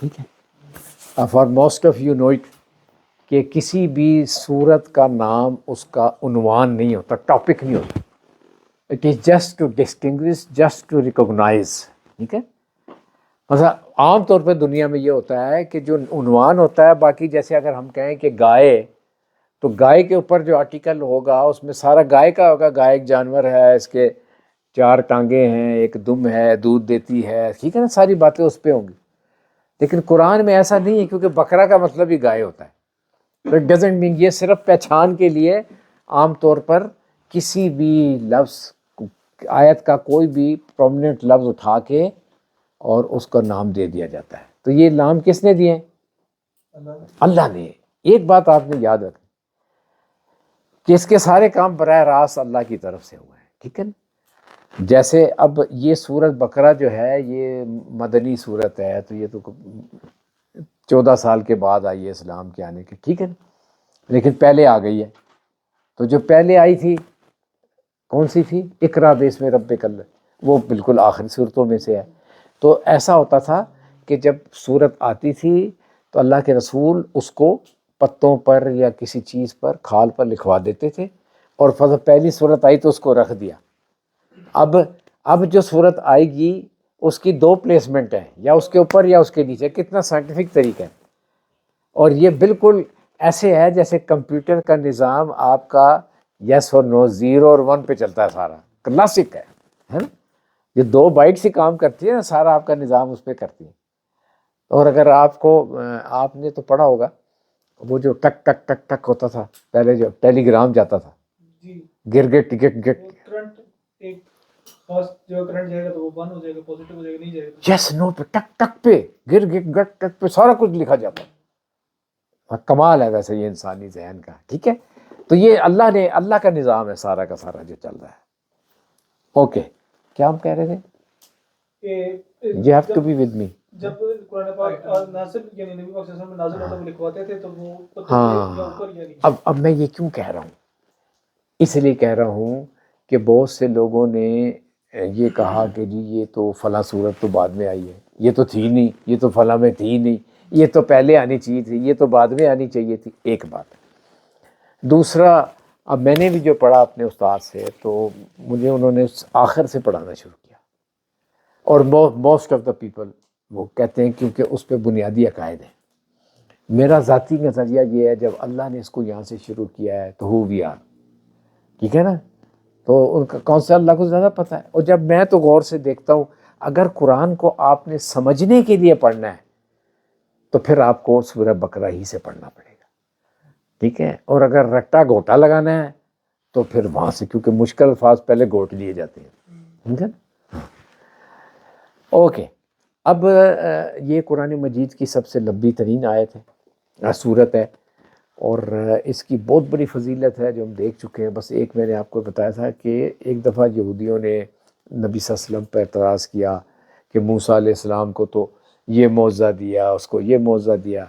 ٹھیک ہے. For most of you know it کہ کسی بھی صورت کا نام اس کا عنوان نہیں ہوتا، ٹاپک نہیں ہوتا. It is just to distinguish, just to recognize. ٹھیک ہے. مثلا عام طور پہ دنیا میں یہ ہوتا ہے کہ جو عنوان ہوتا ہے، باقی جیسے اگر ہم کہیں کہ گائے، تو گائے کے اوپر جو آرٹیکل ہوگا اس میں سارا گائے کا ہوگا. گائے ایک جانور ہے، اس کے 4 ٹانگیں ہیں، ایک دم ہے، دودھ دیتی ہے. ٹھیک ہے نا، ساری باتیں اس پہ ہوں گی. لیکن قرآن میں ایسا نہیں ہے، کیونکہ بکرا کا مطلب ہی گائے ہوتا ہے. اٹ ڈزنٹ مین، یہ صرف پہچان کے لیے عام طور پر کسی بھی لفظ، آیت کا کوئی بھی پرومیننٹ لفظ اٹھا کے اور اس کا نام دے دیا جاتا ہے. تو یہ نام کس نے دیے؟ اللہ نے. ایک بات آپ نے یاد رکھیں کہ اس کے سارے کام براہ راست اللہ کی طرف سے ہوئے ہیں. ٹھیک ہے نا. جیسے اب یہ سورت بقرہ جو ہے یہ مدنی سورت ہے، تو یہ تو 14 سال کے بعد آئی ہے اسلام کے آنے کے. ٹھیک ہے نا. لیکن پہلے آ گئی ہے. تو جو پہلے آئی تھی کون سی تھی؟ اقرا باسم ربک، وہ بالکل آخری صورتوں میں سے ہے. تو ایسا ہوتا تھا کہ جب صورت آتی تھی تو اللہ کے رسول اس کو پتوں پر یا کسی چیز پر، کھال پر لکھوا دیتے تھے، اور پہلی صورت آئی تو اس کو رکھ دیا. اب جو صورت آئے گی اس کی 2 پلیسمنٹ ہیں، یا اس کے اوپر یا اس کے نیچے. کتنا سائنٹیفک طریقہ ہے. اور یہ بالکل ایسے ہے جیسے کمپیوٹر کا نظام آپ کا یس اور نو، 0 اور 1 پہ چلتا ہے. سارا کلاسک ہے نا. یہ 2 بائٹ سے کام کرتی ہے نا، سارا آپ کا نظام اس پہ کرتی ہے. اور اگر آپ نے تو پڑھا ہوگا وہ جو ٹک ٹک ٹک ٹک ہوتا تھا پہلے، جو ٹیلی گرام جاتا تھا، گر گٹ گٹ گٹ، یس نو پہ ٹک ٹک پہ، گر گٹ گٹ ٹک پہ سارا کچھ لکھا جاتا ہے. کمال ہے ویسے یہ انسانی ذہن کا. ٹھیک ہے. تو یہ اللہ کا نظام ہے سارا کا سارا جو چل رہا ہے. اوکے. کیا ہم کہہ رہے تھے؟ You have to be with me. جب قرآن پاک نازل، یعنی نبی پاک صلی اللہ علیہ وسلم نازل ہوتا وہ لکھواتے تھے، تو وہ ہاں. اب میں یہ کیوں کہہ رہا ہوں؟ اس لیے کہہ رہا ہوں کہ بہت سے لوگوں نے یہ کہا کہ جی یہ تو فلاں صورت تو بعد میں آئی ہے، یہ تو تھی نہیں، یہ تو فلاں میں تھی نہیں، یہ تو پہلے آنی چاہیے تھی، یہ تو بعد میں آنی چاہیے تھی. ایک بات. دوسرا، اب میں نے بھی جو پڑھا اپنے استاد سے، تو مجھے انہوں نے آخر سے پڑھانا شروع کیا. اور موسٹ آف دا پیپل وہ کہتے ہیں کیونکہ اس پہ بنیادی عقائد ہیں. میرا ذاتی نظریہ یہ ہے، جب اللہ نے اس کو یہاں سے شروع کیا ہے تو ہو وی آر. ٹھیک ہے نا. تو ان کا کون سے اللہ کو زیادہ پتہ ہے. اور جب میں تو غور سے دیکھتا ہوں، اگر قرآن کو آپ نے سمجھنے کے لیے پڑھنا ہے تو پھر آپ کو سورہ بقرہ ہی سے پڑھنا پڑے گا. ٹھیک ہے. اور اگر رٹا گھوٹا لگانا ہے تو پھر وہاں سے، کیونکہ مشکل الفاظ پہلے گھوٹ لیے جاتے ہیں. ٹھیک ہے. اوکے. اب یہ قرآن مجید کی سب سے لمبی ترین آیت ہے، سورت ہے، اور اس کی بہت بڑی فضیلت ہے جو ہم دیکھ چکے ہیں. بس ایک میں نے آپ کو بتایا تھا کہ ایک دفعہ یہودیوں نے نبی صلی اللہ علیہ وسلم پر اعتراض کیا کہ موسیٰ علیہ السلام کو تو یہ معجزہ دیا، اس کو یہ معجزہ دیا،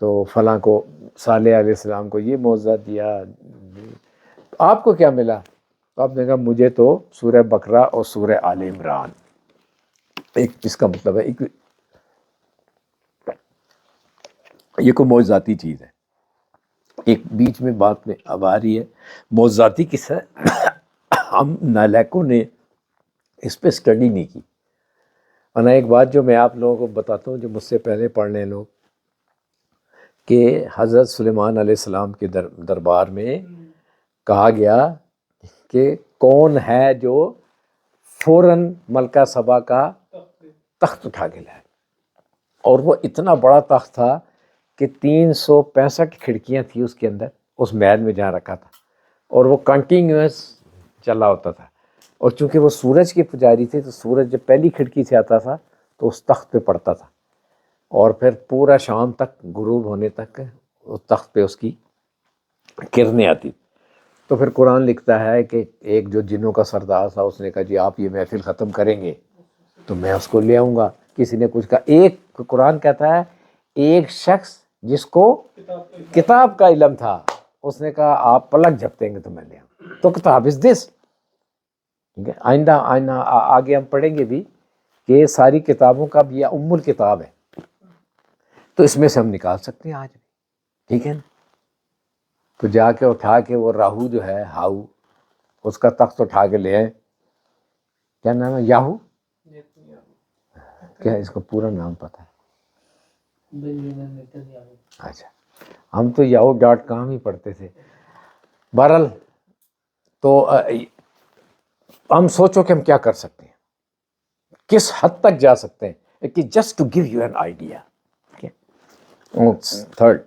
تو فلاں کو صالح علیہ السلام کو یہ معجزہ دیا، آپ کو کیا ملا؟ تو آپ نے کہا مجھے تو سورہ بقرہ اور سورہ آل عمران. ایک جس کا مطلب ہے یہ کوئی معجزاتی چیز ہے. ایک بیچ میں بات میں اب آ رہی ہے معجزاتی کس ہے. ہم نالائقوں نے اس پہ اسٹڈی نہیں کی. ورنہ ایک بات جو میں آپ لوگوں کو بتاتا ہوں، جو مجھ سے پہلے پڑھ لیں لوگ، کہ حضرت سلیمان علیہ السلام کے دربار میں کہا گیا کہ کون ہے جو فوراً ملکہ سبا کا تخت اٹھا کے لائے. اور وہ اتنا بڑا تخت تھا کہ 365 کھڑکیاں تھیں اس کے اندر، اس محل میں جہاں رکھا تھا، اور وہ کنٹینیوس چلا ہوتا تھا. اور چونکہ وہ سورج کے پجاری تھے تو سورج جب پہلی کھڑکی سے آتا تھا تو اس تخت پہ پڑتا تھا، اور پھر پورا شام تک، غروب ہونے تک اس تخت پہ اس کی کرنیں آتی. تو پھر قرآن لکھتا ہے کہ ایک جو جنوں کا سردار تھا اس نے کہا جی آپ یہ محفل ختم کریں گے تو میں اس کو لے آؤں گا. کسی نے کچھ کہا. ایک قرآن کہتا ہے ایک شخص جس کو کتاب کا علم تھا، اس نے کہا آپ پلک جھپٹیں گے تو میں لے آؤں. تو کتاب از دس. ٹھیک ہے. آئندہ آگے ہم پڑھیں گے بھی کہ ساری کتابوں کا بھی یہ ام الکتاب ہے. تو اس میں سے ہم نکال سکتے ہیں آج بھی، ٹھیک ہے نا. تو جا کے اٹھا کے وہ راہو جو ہے، ہاؤ، اس کا تخت اٹھا کے لے آئے. کیا نام ہے؟ یاہو؟ کیا اس کو پورا نام پتہ ہے؟ اچھا، ہم تو yahoo.com ہی پڑھتے تھے. بہرحال تو ہم سوچو کہ ہم کیا کر سکتے ہیں، کس حد تک جا سکتے ہیں، کہ just to give you an idea. Third,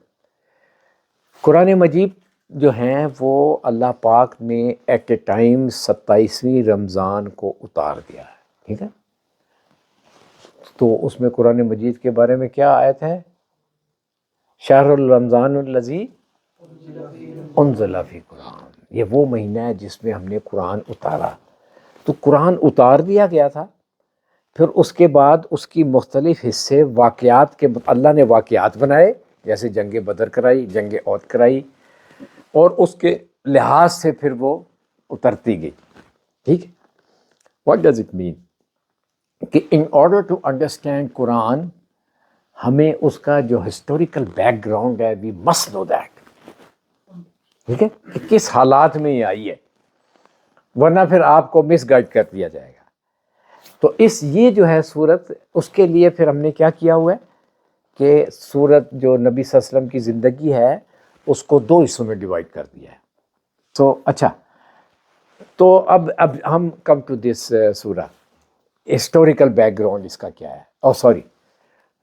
قرآن مجید جو ہیں وہ اللہ پاک نے ایٹ اے ٹائم 27ویں رمضان کو اتار دیا ہے، ٹھیک ہے. تو اس میں قرآن مجید کے بارے میں کیا آیت ہے؟ شہر الرمضان الذی انزل فی قرآن، یہ وہ مہینہ ہے جس میں ہم نے قرآن اتارا. تو قرآن اتار دیا گیا تھا، پھر اس کے بعد اس کی مختلف حصے واقعات کے، اللہ نے واقعات بنائے، جیسے جنگ بدر کرائی، جنگ احد کرائی، اور اس کے لحاظ سے پھر وہ اترتی گئی. ٹھیک ہے. What does it mean? کہ ان آرڈر ٹو انڈرسٹینڈ قرآن، ہمیں اس کا جو ہسٹوریکل بیک گراؤنڈ ہے، وی مسٹ نو دیٹ. ٹھیک ہے، کہ کس حالات میں یہ آئی ہے، ورنہ پھر آپ کو مس گائیڈ کر دیا جائے گا. تو یہ جو ہے صورت، اس کے لیے پھر ہم نے کیا کیا ہوا ہے کہ صورت جو نبی صلی اللہ علیہ وسلم کی زندگی ہے اس کو 2 حصوں میں ڈیوائڈ کر دیا ہے. تو اچھا، تو اب ہم کم ٹو دس سورہ، ہسٹوریکل بیک گراؤنڈ اس کا کیا ہے. سوری،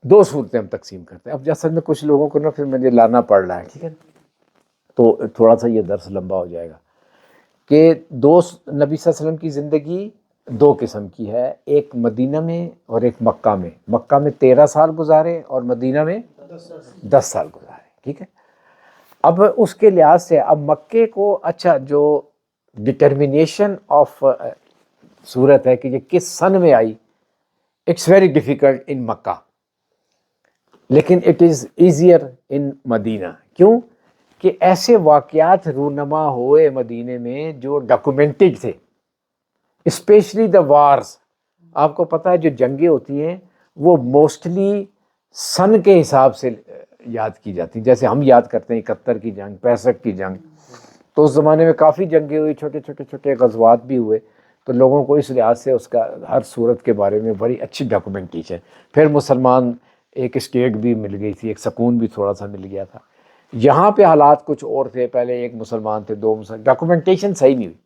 2 صورتیں ہم تقسیم کرتے ہیں. اب اصل میں کچھ لوگوں کو نا پھر مجھے لانا پڑ رہا ہے، ٹھیک ہے، تو تھوڑا سا یہ درس لمبا ہو جائے گا. کہ نبی صلی اللہ علیہ وسلم کی زندگی 2 قسم کی ہے، ایک مدینہ میں اور ایک مکہ میں. مکہ میں 13 سال گزارے اور مدینہ میں 10 سال گزارے. ٹھیک ہے. اب اس کے لحاظ سے اب مکے کو، اچھا، جو ڈٹرمینیشن آف صورت ہے کہ یہ کس سن میں آئی، اٹس ویری ڈیفیکلٹ ان مکہ، لیکن اٹ از ایزیئر ان مدینہ. کیوں؟ کہ ایسے واقعات رونما ہوئے مدینے میں جو ڈاکومنٹڈ تھے، اسپیشلی دا وارز. آپ کو پتہ ہے جو جنگیں ہوتی ہیں وہ موسٹلی سن کے حساب سے یاد کی جاتی ہیں. جیسے ہم یاد کرتے ہیں 71 کی جنگ، 65 کی جنگ. تو اس زمانے میں کافی جنگیں ہوئی، چھوٹے غزوات بھی ہوئے. تو لوگوں کو اس لحاظ سے اس کا ہر صورت کے بارے میں بڑی اچھی ڈاکومنٹیشن. پھر مسلمان ایک اسٹیٹ بھی مل گئی تھی، ایک سکون بھی تھوڑا سا مل گیا تھا. یہاں پہ حالات کچھ اور تھے، پہلے 1 مسلمان تھے، 2 مسلمان، ڈاکومنٹیشن صحیح نہیں ہوئی.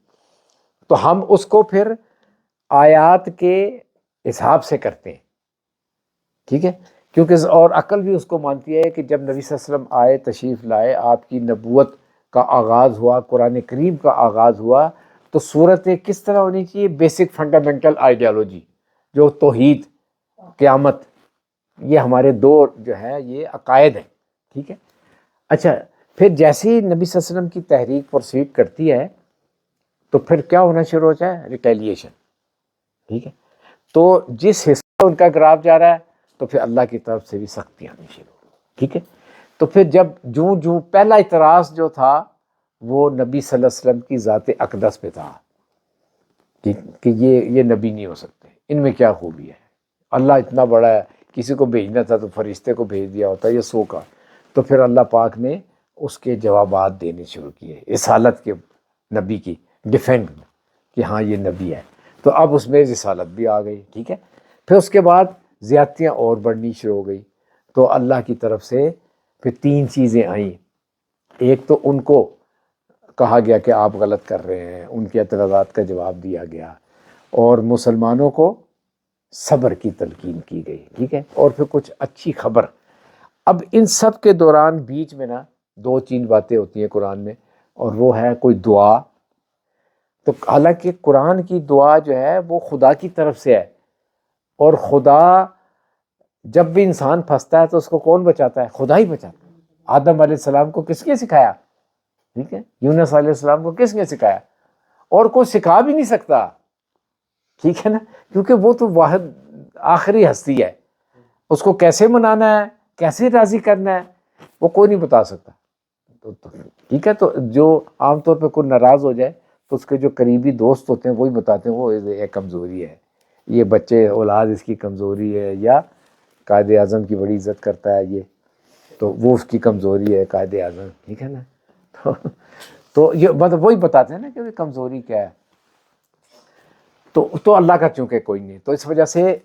تو ہم اس کو پھر آیات کے حساب سے کرتے ہیں. ٹھیک ہے. کیونکہ اور عقل بھی اس کو مانتی ہے کہ جب نبی صلی اللہ علیہ وسلم آئے، تشریف لائے، آپ کی نبوت کا آغاز ہوا، قرآن کریم کا آغاز ہوا، تو صورتیں کس طرح ہونی چاہیے؟ بیسک فنڈامنٹل آئیڈیالوجی، جو توحید، قیامت، یہ ہمارے 2 جو ہے یہ عقائد ہیں. ٹھیک ہے. اچھا، پھر جیسے ہی نبی صلی اللہ علیہ وسلم کی تحریک پروسیڈ کرتی ہے تو پھر کیا ہونا شروع ہوتا ہے؟ ریٹیلیشن. ٹھیک ہے. تو جس حصہ ان کا گراف جا رہا ہے تو پھر اللہ کی طرف سے بھی سختیاں آنی شروع. ٹھیک ہے. تو پھر جب جو پہلا اعتراض جو تھا وہ نبی صلی اللہ علیہ وسلم کی ذات اقدس پہ تھا کہ یہ نبی نہیں ہو سکتے، ان میں کیا خوبی ہے؟ اللہ اتنا بڑا ہے، کسی کو بھیجنا تھا تو فرشتے کو بھیج دیا ہوتا، یہ 100 کا. تو پھر اللہ پاک نے اس کے جوابات دینے شروع کیے رسالت کے، نبی کی ڈیفینڈ کہ ہاں یہ نبی ہے. تو اب اس میں رسالت بھی آ گئی. ٹھیک ہے. پھر اس کے بعد زیادتیاں اور بڑھنی شروع ہو گئی. تو اللہ کی طرف سے پھر 3 چیزیں آئیں. ایک تو ان کو کہا گیا کہ آپ غلط کر رہے ہیں، ان کے اعتراضات کا جواب دیا گیا، اور مسلمانوں کو صبر کی تلقین کی گئی. ٹھیک ہے. اور پھر کچھ اچھی خبر. اب ان سب کے دوران بیچ میں نا 2-3 باتیں ہوتی ہیں قرآن میں، اور وہ ہے کوئی دعا. تو حالانکہ قرآن کی دعا جو ہے وہ خدا کی طرف سے ہے، اور خدا جب بھی انسان پھنستا ہے تو اس کو کون بچاتا ہے؟ خدا ہی بچاتا ہے. آدم علیہ السلام کو کس نے سکھایا؟ ٹھیک ہے. یونس علیہ السلام کو کس نے سکھایا؟ اور کوئی سکھا بھی نہیں سکتا. ٹھیک ہے نا. کیونکہ وہ تو واحد آخری ہستی ہے، اس کو کیسے منانا ہے، کیسے راضی کرنا ہے، وہ کوئی نہیں بتا سکتا. ٹھیک ہے. تو جو عام طور پہ کوئی ناراض ہو جائے تو اس کے جو قریبی دوست ہوتے ہیں وہی بتاتے ہیں وہ ایک کمزوری ہے، یہ بچے اولاد اس کی کمزوری ہے، یا قائد اعظم کی بڑی عزت کرتا ہے یہ. تو وہ اس کی کمزوری ہے قائد اعظم، ٹھیک ہے نا. تو یہ مطلب وہی بتاتے ہیں نا کہ کمزوری کیا ہے. تو اللہ کا چونکہ کوئی نہیں، تو اس وجہ سے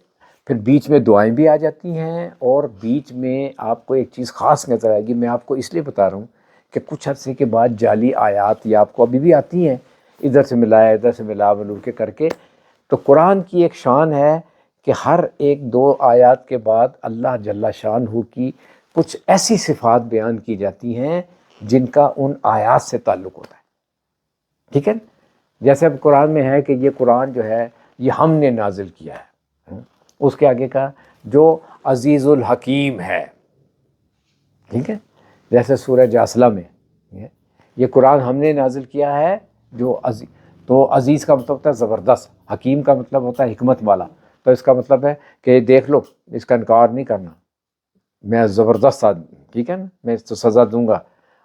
پھر بیچ میں دعائیں بھی آ جاتی ہیں، اور بیچ میں آپ کو ایک چیز خاص نظر آئے گی. میں آپ کو اس لیے بتا رہا ہوں کہ کچھ عرصے کے بعد جعلی آیات یا آپ کو ابھی بھی آتی ہیں، ادھر سے ملایا ادھر سے ملا ملو کے کر کے. تو قرآن کی ایک شان ہے کہ ہر ایک دو آیات کے بعد اللہ جل شانہ کی کچھ ایسی صفات بیان کی جاتی ہیں جن کا ان آیات سے تعلق ہوتا ہے. ٹھیک ہے، جیسے اب قرآن میں ہے کہ یہ قرآن جو ہے یہ ہم نے نازل کیا ہے. اس کے آگے کا جو عزیز الحکیم ہے، ٹھیک ہے، جیسے سورہ جاثلہ میں یہ قرآن ہم نے نازل کیا ہے جو عزیز. تو عزیز کا مطلب ہوتا ہے زبردست، حکیم کا مطلب ہوتا ہے حکمت والا. تو اس کا مطلب ہے کہ دیکھ لو، اس کا انکار نہیں کرنا، میں زبردست آدمی، ٹھیک ہے نا، میں اس کو سزا دوں گا.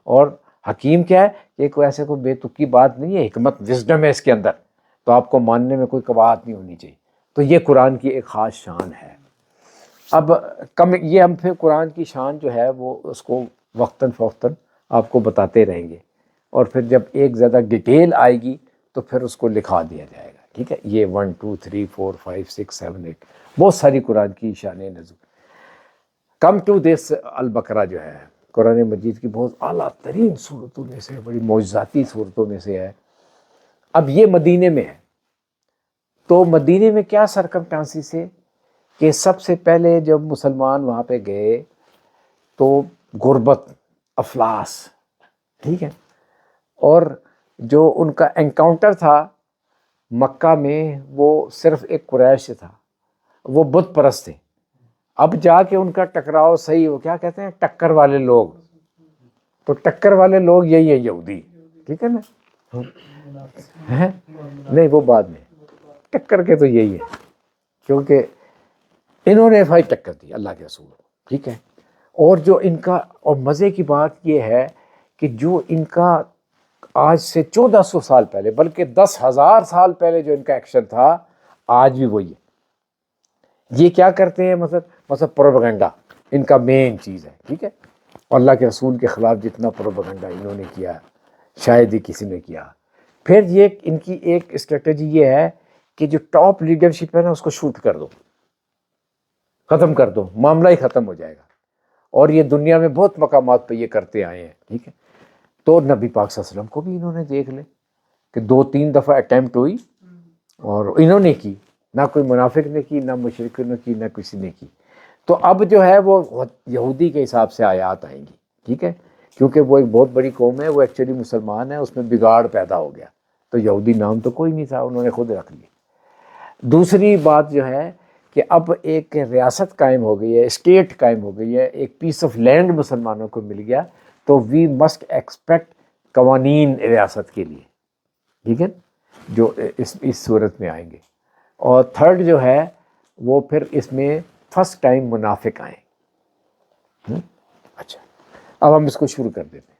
اور حکیم کیا ہے کہ کوئی ایسے کوئی بے تکی بات نہیں ہے، حکمت وزڈم ہے اس کے اندر، تو آپ کو ماننے میں کوئی قباحت نہیں ہونی چاہیے. تو یہ قرآن کی ایک خاص شان ہے. اب یہ ہم پھر قرآن کی شان جو ہے وہ اس کو وقتاً فوقتاً آپ کو بتاتے رہیں گے، اور پھر جب ایک زیادہ ڈیٹیل آئے گی تو پھر اس کو لکھا دیا جائے گا. ٹھیک ہے، یہ 1 2 3 4 5 6 7 8 بہت ساری قرآن کی شان نزول. کم ٹو دس البقرہ جو ہے قرآن مجید کی بہت اعلیٰ ترین صورتوں میں سے، بڑی معجزاتی صورتوں میں سے ہے. اب یہ مدینے میں ہے، تو مدینے میں کیا سرکمسٹانسز سے کہ سب سے پہلے جب مسلمان وہاں پہ گئے تو غربت، افلاس، ٹھیک ہے، اور جو ان کا انکاؤنٹر تھا مکہ میں وہ صرف ایک قریش سے تھا، وہ بت پرست تھے. اب جا کے ان کا ٹکراؤ صحیح ہو، کیا کہتے ہیں ٹکر والے لوگ. تو ٹکر والے لوگ یہی ہے یہودی، ٹھیک ہے نا. نہیں وہ بعد میں، ٹکر کے تو یہی ہے، کیونکہ انہوں نے بھائی ٹکر دی اللہ کے رسول کو، ٹھیک ہے. اور جو ان کا، اور مزے کی بات یہ ہے کہ جو ان کا آج سے 1400 سال پہلے بلکہ 10,000 سال پہلے جو ان کا ایکشن تھا آج بھی وہی ہے. یہ کیا کرتے ہیں، مثلا پروپیگنڈا ان کا مین چیز ہے، ٹھیک ہے. اور اللہ کے رسول کے خلاف جتنا پروپیگنڈا انہوں نے کیا شاید ہی کسی نے کیا. پھر یہ ان کی ایک اسٹریٹجی یہ ہے کہ جو ٹاپ لیڈرشپ ہے نا اس کو شوٹ کر دو، ختم کر دو، معاملہ ہی ختم ہو جائے گا. اور یہ دنیا میں بہت مقامات پہ یہ کرتے آئے ہیں، ٹھیک ہے. تو نبی پاک صلی اللہ علیہ وسلم کو بھی انہوں نے دیکھ لے کہ 2-3 دفعہ اٹیمپٹ ہوئی اور انہوں نے کی، نہ کوئی منافق نے کی، نہ مشرک نے کی، نہ کسی نے کی. تو اب جو ہے وہ یہودی کے حساب سے آیات آئیں گی، ٹھیک ہے، کیونکہ وہ ایک بہت بڑی قوم ہے، وہ ایکچولی مسلمان ہے، اس میں بگاڑ پیدا ہو گیا. تو یہودی نام تو کوئی نہیں تھا، انہوں نے خود رکھ لیا. دوسری بات جو ہے کہ اب ایک ریاست قائم ہو گئی ہے، اسٹیٹ قائم ہو گئی ہے، ایک پیس آف لینڈ مسلمانوں کو مل گیا. تو وی مسٹ ایکسپیکٹ قوانین ریاست کے لیے، ٹھیک ہے، جو اس صورت میں آئیں گے. اور تھرڈ جو ہے وہ پھر اس میں فرسٹ ٹائم منافق آئیں. اچھا، اب ہم اس کو شروع کر دیتے ہیں.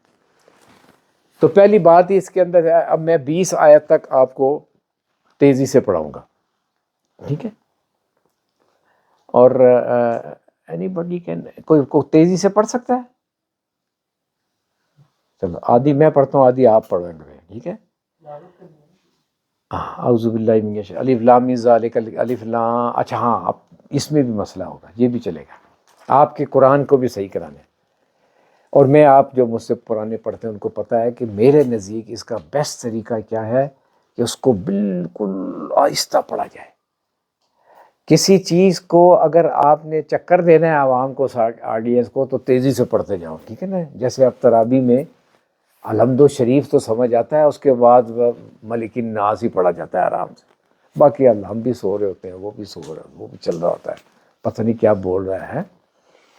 تو پہلی بات ہی اس کے اندر ہے، اب میں 20 آیت تک آپ کو تیزی سے پڑھاؤں گا، ٹھیک ہے. اور اینی بڈی کین، کوئی تیزی سے پڑھ سکتا ہے؟ چلو آدھی میں پڑھتا ہوں، آدھی آپ پڑھیں گے، ٹھیک ہے. اعوذ باللہ من الشیطان الف لام ذالک الف لام. اچھا ہاں، اب اس میں بھی مسئلہ ہوگا، یہ بھی چلے گا، آپ کے قرآن کو بھی صحیح کرانے. اور میں، آپ جو مجھ سے پرانے پڑھتے ہیں ان کو پتہ ہے کہ میرے نزدیک اس کا بیسٹ طریقہ کیا ہے کہ اس کو بالکل آہستہ پڑھا جائے. کسی چیز کو اگر آپ نے چکر دینا ہے عوام کو، آڈینس کو، تو تیزی سے پڑھتے جاؤ، ٹھیک ہے نا. جیسے اب تراویح میں الحمد شریف تو سمجھ آتا ہے، اس کے بعد ملک الناس ہی پڑھا جاتا ہے آرام سے. باقی اللہ ہم بھی سو رہے ہوتے ہیں، وہ بھی سو رہے ہیں، وہ بھی چل رہا ہوتا ہے، پتہ نہیں کیا بول رہا ہے،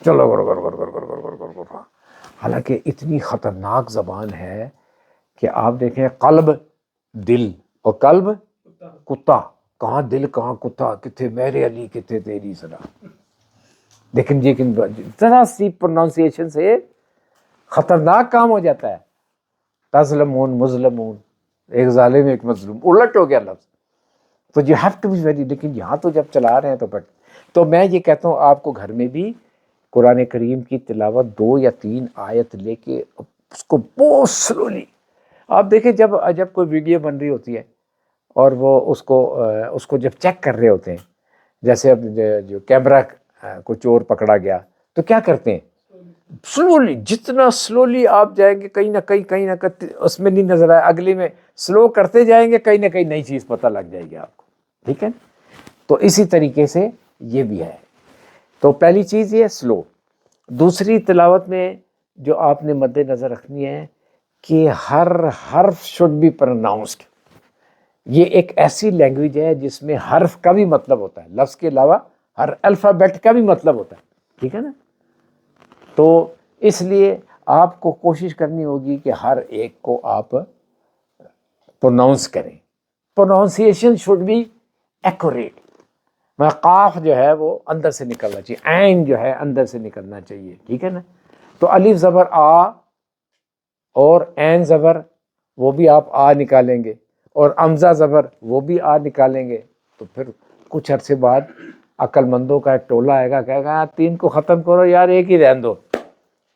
چلو گر گر گر گر گر گر گر گر گر. حالانکہ اتنی خطرناک زبان ہے کہ آپ دیکھیں، قلب دل، اور قلب کتا. کہاں دل کہاں کتا، کتنے میرے علی کتنے تیری صدا. لیکن ذرا سی پروننسیشن سے خطرناک کام ہو جاتا ہے. تظلمون مظلمون، ایک ظالم ایک مظلوم، الٹ ہو گیا لفظ. تو you have to be very، لیکن یہاں تو جب چلا رہے ہیں تو میں یہ کہتا ہوں آپ کو گھر میں بھی قرآن کریم کی تلاوت 2 یا 3 آیت لے کے اس کو بہت سلولی، آپ دیکھیں جب کوئی ویڈیو بن رہی ہوتی ہے اور وہ اس کو جب چیک کر رہے ہوتے ہیں، جیسے اب جو کیمرہ کو چور پکڑا گیا تو کیا کرتے ہیں، سلولی، جتنا سلولی آپ جائیں گے کہیں نہ کہیں اس میں نہیں نظر آئے، اگلے میں سلو کرتے جائیں گے، کہیں نہ کہیں نئی چیز پتہ لگ جائے گی آپ کو، ٹھیک ہے۔ تو اسی طریقے سے یہ بھی ہے۔ تو پہلی چیز یہ سلو۔ دوسری تلاوت میں جو آپ نے مد نظر رکھنی ہے کہ ہر حرف شوڈ بی پروناؤنسڈ۔ یہ ایک ایسی لینگویج ہے جس میں حرف کا بھی مطلب ہوتا ہے، لفظ کے علاوہ ہر الفابیٹ کا بھی مطلب ہوتا ہے، ٹھیک ہے نا۔ تو اس لیے آپ کو کوشش کرنی ہوگی کہ ہر ایک کو آپ پروناؤنس کریں، پروناؤنسیشن شوڈ بی ایکوریٹ۔ قاف جو ہے وہ اندر سے نکلنا چاہیے، عین جو ہے اندر سے نکلنا چاہیے، ٹھیک ہے نا۔ تو الف زبر آ اور عین زبر وہ بھی آپ آ نکالیں گے، اور امزہ زبر وہ بھی آ نکالیں گے، تو پھر کچھ عرصے بعد عقل مندوں کا ایک ٹولہ آئے گا، کہے گا 3 کو ختم کرو یار، ایک ہی رہن دو،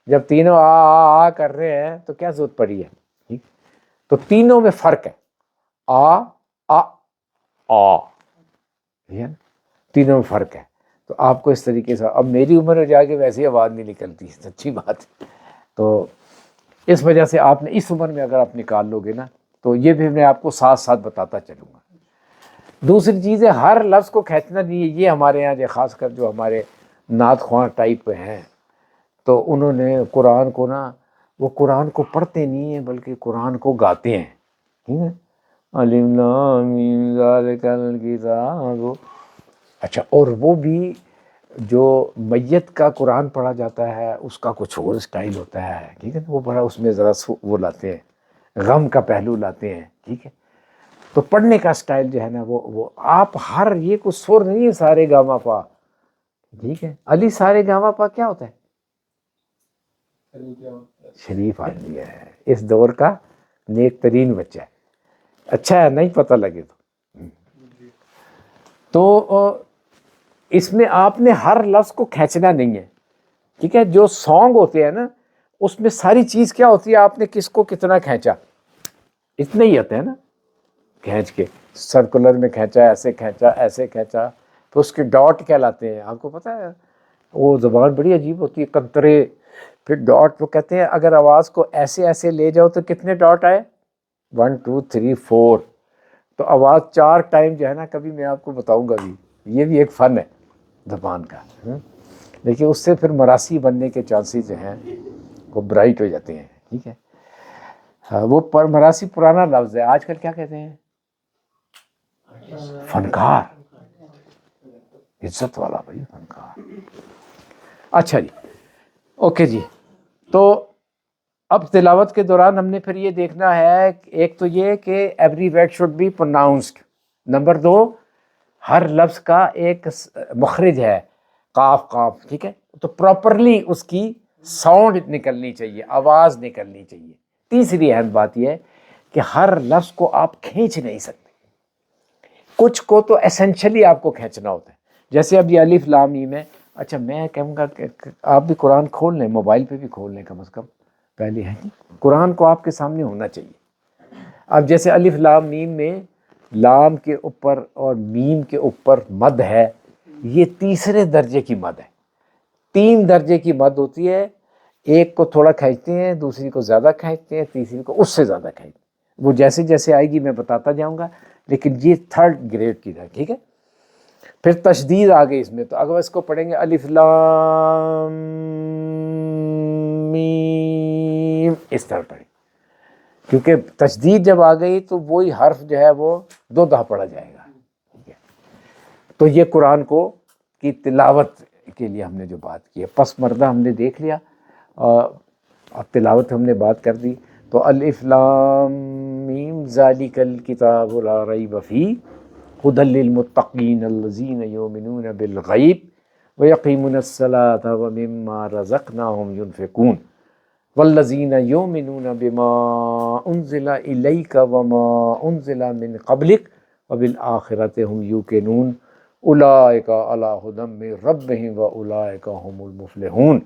جب تینوں آ کر رہے ہیں تو کیا ضرورت پڑی ہے، ٹھیک۔ تو تینوں میں فرق ہے، آ ٹھیک ہے نا، تینوں میں فرق ہے۔ تو آپ کو اس طریقے سے، اب میری عمر میں جا کے ویسی آواز نہیں نکلتی، سچی بات ہے۔ تو اس وجہ سے آپ نے اس عمر میں اگر آپ نکال لو گے نا، تو یہ بھی میں آپ کو ساتھ ساتھ بتاتا چلوں گا۔ دوسری چیز ہے ہر لفظ کو کھینچنا نہیں ہے۔ یہ ہمارے یہاں جو خاص کر جو ہمارے نعت خواں ٹائپ ہیں، تو انہوں نے قرآن کو نا، وہ قرآن کو پڑھتے نہیں ہیں بلکہ قرآن کو گاتے ہیں، ٹھیک ہے۔ الف لام میم ذالک الکتاب، اچھا، اور وہ بھی جو میت کا قرآن پڑھا جاتا ہے اس کا کچھ اور سٹائل ہوتا ہے، ٹھیک ہے نا، وہ بڑا اس میں ذرا وہ لاتے ہیں، غم کا پہلو لاتے ہیں، ٹھیک ہے۔ تو پڑھنے کا سٹائل جو ہے نا وہ آپ ہر یہ کچھ سر نہیں ہے، سارے گاما پا، ٹھیک ہے۔ علی سارے گاما پا کیا ہوتا ہے؟ شریف آدمی ہے، اس دور کا نیک ترین بچہ ہے، اچھا ہے، نہیں پتہ لگے تو اس میں آپ نے ہر لفظ کو کھینچنا نہیں ہے، ٹھیک ہے۔ جو سانگ ہوتے ہیں نا اس میں ساری چیز کیا ہوتی ہے، آپ نے کس کو کتنا کھینچا، اتنے ہی ہوتے ہیں نا، کھینچ کے سرکولر میں کھینچا، ایسے کھینچا، ایسے کھینچا، تو اس کے ڈاٹ کہلاتے ہیں۔ آپ کو پتہ ہے وہ زبان بڑی عجیب ہوتی ہے، کنترے، پھر ڈاٹ، وہ کہتے ہیں اگر آواز کو ایسے ایسے لے جاؤ تو کتنے ڈاٹ آئے، 1 2 3 4، تو آواز 4 ٹائم جو ہے نا، کبھی میں آپ کو بتاؤں گا بھی، یہ بھی ایک فن ہے زبان کا، لیکن اس سے پھر مراسی بننے کے چانسز جو ہیں وہ برائٹ ہو جاتے ہیں، ٹھیک ہے۔ وہ مراسی پرانا لفظ ہے، آج کل کیا کہتے ہیں، فنکار، عزت والا بھائی، فنکار۔ اچھا جی، اوکے جی۔ تو اب تلاوت کے دوران ہم نے پھر یہ دیکھنا ہے، ایک تو یہ کہ every word should be pronounced, number 2 ہر لفظ کا ایک مخرج ہے، قاف، ٹھیک ہے، تو پراپرلی اس کی ساؤنڈ نکلنی چاہیے، آواز نکلنی چاہیے۔ تیسری اہم بات یہ ہے کہ ہر لفظ کو آپ کھینچ نہیں سکتے، کچھ کو تو ایسنشلی آپ کو کھینچنا ہوتا ہے، جیسے اب یہ الف لام میم ہے۔ اچھا، میں کہوں گا کہ آپ بھی قرآن کھول لیں، موبائل پہ بھی کھول لیں، کم از کم پہلے ہے قرآن کو آپ کے سامنے ہونا چاہیے۔ اب جیسے الف لام میم میں لام کے اوپر اور میم کے اوپر مد ہے، یہ تیسرے درجے کی مد ہے۔ 3 درجے کی مد ہوتی ہے، ایک کو تھوڑا کھینچتے ہیں، دوسری کو زیادہ کھینچتے ہیں، تیسری کو اس سے زیادہ کھینچتے ہیں، وہ جیسے جیسے آئے گی میں بتاتا جاؤں گا، لیکن یہ 3rd گریڈ کی ہے، ٹھیک ہے۔ پھر تشدید آ گئی اس میں، تو اگر اس کو پڑھیں گے الف لام میم، اس طرح پڑھیں، کیونکہ تشدید جب آ گئی تو وہی حرف جو ہے وہ 2 دفعہ پڑھا جائے گا، ٹھیک ہے۔ تو یہ قرآن کو کی تلاوت کے لیے ہم نے جو بات کی ہے، پس مردہ ہم نے دیکھ لیا، اب تلاوت ہم نے بات کر دی۔ تو الف لام میم ذالک الکتاب لا ریب فیہ ھدی للمتقین الذین یؤمنون بالغیب ویقیمون الصلاۃ ومما رزقناہم ینفقون والذین یؤمنون بما انزل الیک وما انزل من قبلک وبالآخرۃ ھم یوقنون اولئک علی ھدی من ربہم واولئک هم المفلحون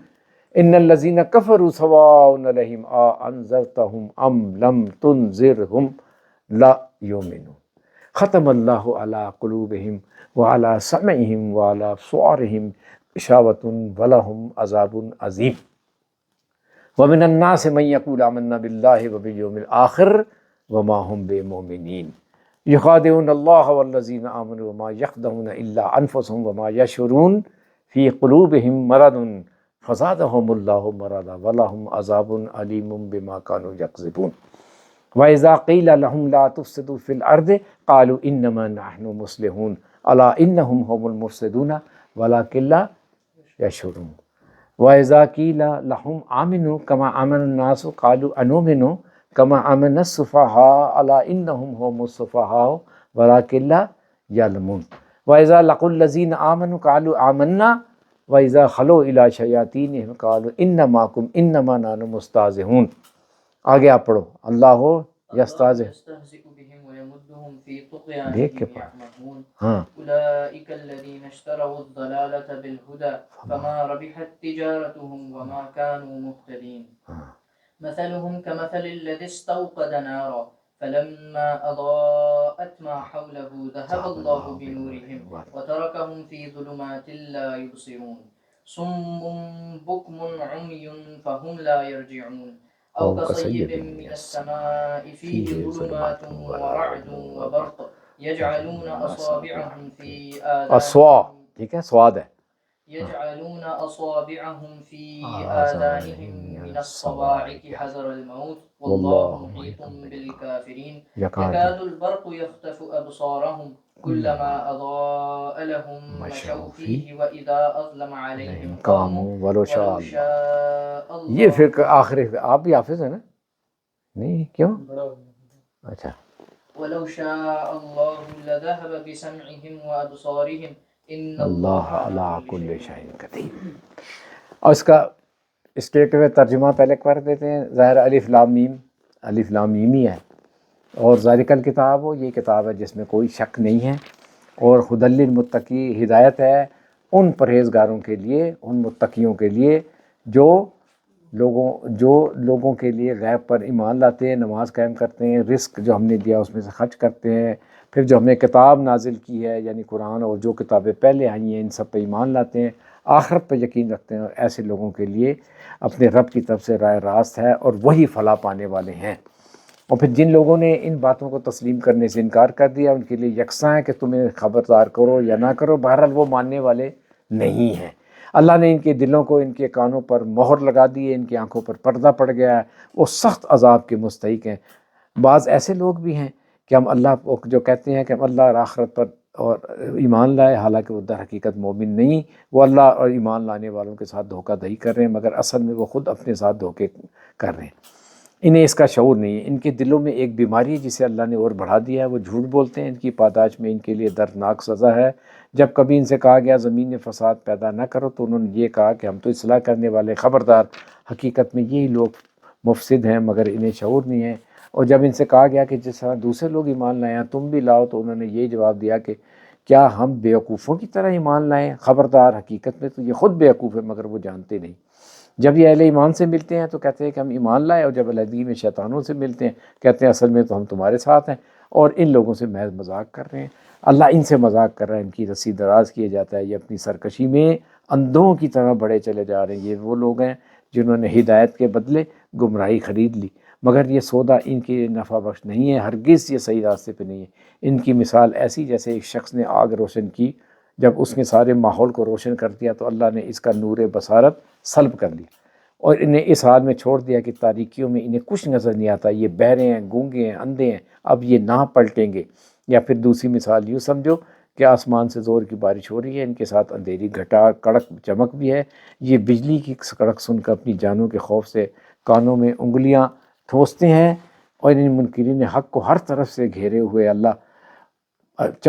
ان الذین کفروا سواء علیہم انذرتهم ام لم تنذرهم لا یؤمنون ختم اللہ علی قلوبہم وعلی سمعہم وعلی ابصارہم غشاوۃ ولہم عذاب عظیم ومن الناس من یقول آمنا باللہ وبالیوم الآخر وما هم بمؤمنین یخادعون اللہ والذین آمنوا وما یخدعون الا انفسهم وما یشعرون فی قلوبہم مرض فزادهم اللہ مرضا ولہم عذاب علیم بما كانوا یکذبون وَإِذَا قِيلَ لَهُمْ لَا تُفْسِدُوا فِي الْأَرْضِ قَالُوا إِنَّمَا نَحْنُ مُصْلِحُونَ أَلَا إِنَّهُمْ هُمُ الْمُفْسِدُونَ وَلَكِنْ لَا يَشْعُرُونَ وَإِذَا قِيلَ لَهُمْ آمِنُوا كَمَا آمَنَ النَّاسُ قَالُوا أَنُؤْمِنُ كَمَا آمَنَ السُّفَهَاءُ أَلَا إِنَّهُمْ هُمُ السُّفَهَاءُ وَلَكِنْ لَا يَعْلَمُونَ وَإِذَا لَقُوا الَّذِينَ آمَنُوا قَالُوا آمَنَّا وَإِذَا خَلَوْا إِلَىٰ شَيَاطِينِهِمْ قَالُوا إِنَّ مَعَكُمْ إِنَّمَا نَحْنُ مُسْتَهْزِئُونَ آگے آپ پڑھو اللہ یستہزئ بهم ويمدهم في طغيانهم دیکھ کے پڑھو يعمهون ہاں أولئك الذين اشتروا الضلالة بالهدى فما ربحت تجارتهم وما كانوا مهتدين مثلهم كمثل الذي استوقد نارا فلما أضاءت ما حوله ذهب الله بنورهم وتركهم في ظلمات لا يبصرون صم بكم عمي فهم لا يرجعون أو كصيب من السماء فيه ظلمات ورعد وبرق يجعلون أصابعهم في آذانهم ٹھیک ہے سواد ہے يجعلون أصابعهم في آذانهم من الصواعق حذر الموت والله محيط بالكافرين يكاد البرق يخطف أبصارهم كلما أضاء لهم مشوا فيه وإذا أظلم عليهم قاموا ولو شاء الله یہ پھر آخری آپ بھی حافظ ہیں نا نہیں کیوں اچھا ولو شاء الله لذهب بسمعهم وأبصارهم ان اللہ علی کل شیء قدیر اور اس کے ترجمہ پہلے کر دیتے ہیں ظاہر الف لام میم ہی ہے اور ذالک الکتاب ہو یہ کتاب ہے جس میں کوئی شک نہیں ہے اور ھدی للمتقی ہدایت ہے ان پرہیزگاروں کے لیے ان متقیوں کے لیے جو لوگوں کے لیے غیب پر ایمان لاتے ہیں نماز قائم کرتے ہیں رزق جو ہم نے دیا اس میں سے خرچ کرتے ہیں پھر جو ہم نے کتاب نازل کی ہے یعنی قرآن اور جو کتابیں پہلے آئی ہیں ان سب پہ ایمان لاتے ہیں آخرت پہ یقین رکھتے ہیں اور ایسے لوگوں کے لیے اپنے رب کی طرف سے راہ راست ہے اور وہی فلاح پانے والے ہیں اور پھر جن لوگوں نے ان باتوں کو تسلیم کرنے سے انکار کر دیا ان کے لیے یکساں ہے کہ تمہیں خبردار کرو یا نہ کرو بہرحال وہ ماننے والے نہیں ہیں اللہ نے ان کے دلوں کو ان کے کانوں پر مہر لگا دی ہے ان کی آنکھوں پر پردہ پڑ گیا ہے وہ سخت عذاب کے مستحق ہیں بعض ایسے لوگ بھی ہیں کہ ہم اللہ کو جو کہتے ہیں کہ ہم اللہ اور آخرت پر اور ایمان لائے حالانکہ وہ در حقیقت مومن نہیں وہ اللہ اور ایمان لانے والوں کے ساتھ دھوکہ دہی کر رہے ہیں مگر اصل میں وہ خود اپنے ساتھ دھوکے کر رہے ہیں انہیں اس کا شعور نہیں ہے ان کے دلوں میں ایک بیماری ہے جسے اللہ نے اور بڑھا دیا ہے وہ جھوٹ بولتے ہیں ان کی پاداش میں ان کے لیے دردناک سزا ہے جب کبھی ان سے کہا گیا زمین میں فساد پیدا نہ کرو تو انہوں نے یہ کہا کہ ہم تو اصلاح کرنے والے خبردار حقیقت میں یہی لوگ مفسد ہیں مگر انہیں شعور نہیں ہے اور جب ان سے کہا گیا کہ جس طرح دوسرے لوگ ایمان لائیں تم بھی لاؤ تو انہوں نے یہ جواب دیا کہ کیا ہم بیوقوفوں کی طرح ایمان لائیں خبردار حقیقت میں تو یہ خود بیوقوف ہے مگر وہ جانتے نہیں جب یہ اہل ایمان سے ملتے ہیں تو کہتے ہیں کہ ہم ایمان لائے اور جب علیحدگی میں شیطانوں سے ملتے ہیں کہتے ہیں اصل میں تو ہم تمہارے ساتھ ہیں اور ان لوگوں سے محض مذاق کر رہے ہیں اللہ ان سے مذاق کر رہا ہے ان کی رسی دراز کیا جاتا ہے یہ اپنی سرکشی میں اندھوں کی طرح بڑھے چلے جا رہے ہیں یہ وہ لوگ ہیں جنہوں نے ہدایت کے بدلے گمراہی خرید لی مگر یہ سودا ان کے نفع بخش نہیں ہے ہرگز یہ صحیح راستے پہ نہیں ہے ان کی مثال ایسی جیسے ایک شخص نے آگ روشن کی جب اس نے سارے ماحول کو روشن کر دیا تو اللہ نے اس کا نور بصارت سلب کر لیا اور انہیں اس حال میں چھوڑ دیا کہ تاریکیوں میں انہیں کچھ نظر نہیں آتا یہ بہرے ہیں گونگے ہیں اندھے ہیں اب یہ نہ پلٹیں گے یا پھر دوسری مثال یوں سمجھو کہ آسمان سے زور کی بارش ہو رہی ہے ان کے ساتھ اندھیری گھٹا کڑک چمک بھی ہے یہ بجلی کی کڑک سن کر اپنی جانوں کے خوف سے کانوں میں انگلیاں ٹھوستے ہیں اور ان منکرین حق کو ہر طرف سے گھیرے ہوئے اللہ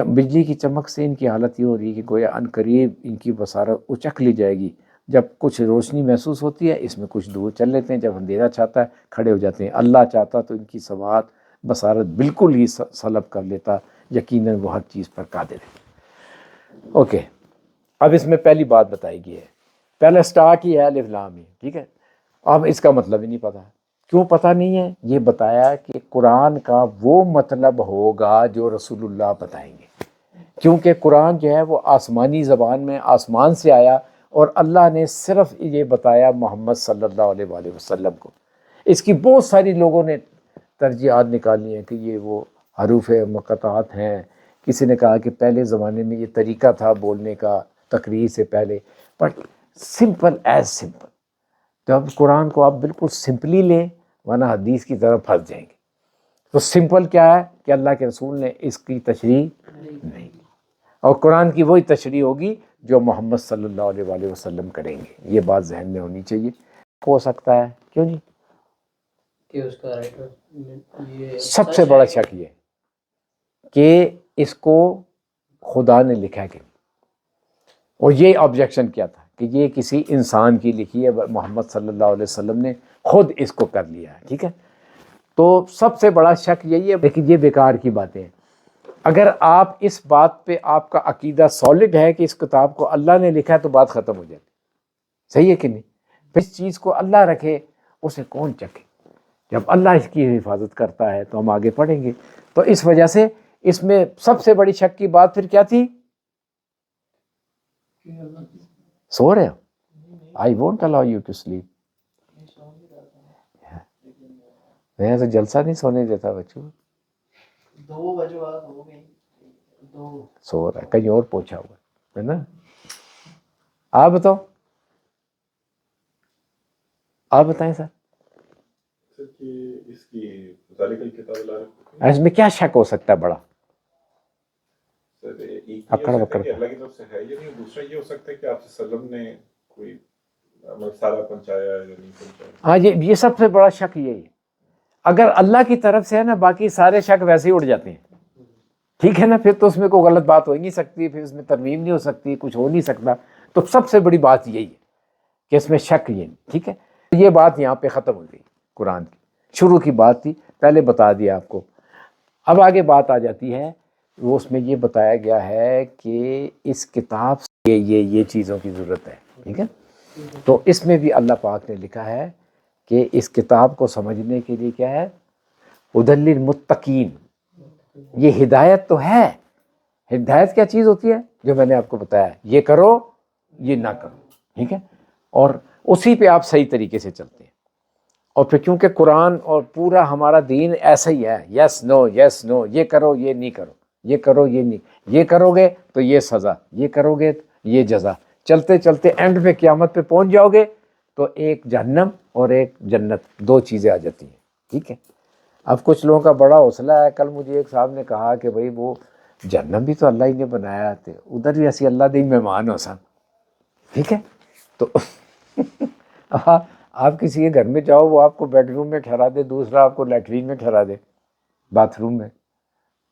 بجلی کی چمک سے ان کی حالت یہ ہو رہی ہے کہ گویا ان قریب ان کی بصارت اچک لی جائے گی جب کچھ روشنی محسوس ہوتی ہے اس میں کچھ دور چل لیتے ہیں جب اندھیرا چاہتا ہے کھڑے ہو جاتے ہیں اللہ چاہتا تو ان کی سماعت بصارت بالکل ہی سلب کر لیتا یقیناً وہ ہر چیز پر قادر ہے اوکے، اب اس میں پہلی بات بتائی گئی ہے، پہلا سٹارٹ ہی ہے الف لام میم، ٹھیک ہے. اب اس کا مطلب ہی نہیں پتا. کیوں پتہ نہیں ہے؟ یہ بتایا کہ قرآن کا وہ مطلب ہوگا جو رسول اللہ بتائیں گے، کیونکہ قرآن جو ہے وہ آسمانی زبان میں آسمان سے آیا، اور اللہ نے صرف یہ بتایا محمد صلی اللہ علیہ وآلہ وسلم کو. اس کی بہت ساری لوگوں نے ترجیحات نکالی ہیں کہ یہ وہ حروف مقطعات ہیں. کسی نے کہا کہ پہلے زمانے میں یہ طریقہ تھا بولنے کا تقریر سے پہلے، بٹ سمپل ایز سمپل. تو اب قرآن کو آپ بالکل سمپلی لیں ورنہ حدیث کی طرف پھنس جائیں گے. تو سمپل کیا ہے کہ اللہ کے رسول نے اس کی تشریح نہیں کی، اور قرآن کی وہی تشریح ہوگی جو محمد صلی اللہ علیہ وآلہ وسلم کریں گے. یہ بات ذہن میں ہونی چاہیے. ہو سکتا ہے کیوں نہیں؟ کہ اس کا رائٹر یہ سب سے بڑا شک یہ کہ اس کو خدا نے لکھا ہے کہ نہیں. اور یہ آبجیکشن کیا تھا کہ یہ کسی انسان کی لکھی ہے، محمد صلی اللہ علیہ وسلم نے خود اس کو کر لیا ہے. ٹھیک ہے، تو سب سے بڑا شک یہی ہے. لیکن یہ بیکار کی باتیں ہیں. اگر آپ اس بات پہ آپ کا عقیدہ سالڈ ہے کہ اس کتاب کو اللہ نے لکھا ہے تو بات ختم ہو جاتی. صحیح ہے کہ نہیں؟ اس چیز کو اللہ رکھے اسے کون چکے. جب اللہ اس کی حفاظت کرتا ہے تو ہم آگے پڑھیں گے. تو اس وجہ سے اس میں سب سے بڑی شک کی بات پھر کیا تھی؟ سو رہے ہو؟ I won't allow you to sleep. میں ایسا جلسہ نہیں سونے دیتا بچوں. 2 بجے بعد ہو گئی 2. سو رہا ہے کہیں اور پوچھا ہوا ہے نا. آپ بتاؤ، آپ بتائیں سر. اس کی ذالکل کتاب لا اس میں کیا شک ہو سکتا ہے بڑا؟ اکڑ وکڑ اللہ کی طرف سے ہے یا نہیں. دوسرا یہ ہو سکتا ہے کہ آپ صلی اللہ علیہ وسلم نے کوئی سارا پہنچایا یا نہیں پہنچایا. ہاں یہ سب سے بڑا شک یہی ہے. اگر اللہ کی طرف سے ہے نا باقی سارے شک ویسے ہی اڑ جاتے ہیں. ٹھیک ہے نا، پھر تو اس میں کوئی غلط بات ہو ہی نہیں سکتی، پھر اس میں ترمیم نہیں ہو سکتی، کچھ ہو نہیں سکتا. تو سب سے بڑی بات یہی ہے کہ اس میں شک یہ نہیں. ٹھیک ہے، یہ بات یہاں پہ ختم ہو گئی. قرآن کی شروع کی بات تھی، پہلے بتا دیا آپ کو. اب آگے بات آ جاتی ہے، وہ اس میں یہ بتایا گیا ہے کہ اس کتاب سے یہ چیزوں کی ضرورت ہے. ٹھیک ہے، تو اس میں بھی اللہ پاک نے لکھا ہے کہ اس کتاب کو سمجھنے کے لیے کیا ہے؟ ھدی للمتقین. یہ ہدایت تو ہے. ہدایت کیا چیز ہوتی ہے؟ جو میں نے آپ کو بتایا، یہ کرو یہ نہ کرو. ٹھیک ہے، اور اسی پہ آپ صحیح طریقے سے چلتے ہیں. اور پھر کیونکہ قرآن اور پورا ہمارا دین ایسا ہی ہے، یس نو یس نو، یہ کرو یہ نہیں کرو، یہ کرو یہ نہیں، یہ کرو گے تو یہ سزا، یہ کرو گے تو یہ جزا. چلتے چلتے اینڈ پہ قیامت پہ پہنچ جاؤ گے تو ایک جہنم اور ایک جنت، 2 چیزیں آ جاتی ہیں. ٹھیک ہے، اب کچھ لوگوں کا بڑا حوصلہ ہے. کل مجھے ایک صاحب نے کہا کہ بھائی وہ جہنم بھی تو اللہ ہی نے بنایا تھے، ادھر بھی ایسی اللہ دے مہمان ہو سن. ٹھیک ہے، تو آپ کسی کے گھر میں جاؤ، وہ آپ کو بیڈ روم میں ٹھہرا دے، دوسرا آپ کو لیٹرین میں ٹھہرا دے، باتھ روم میں،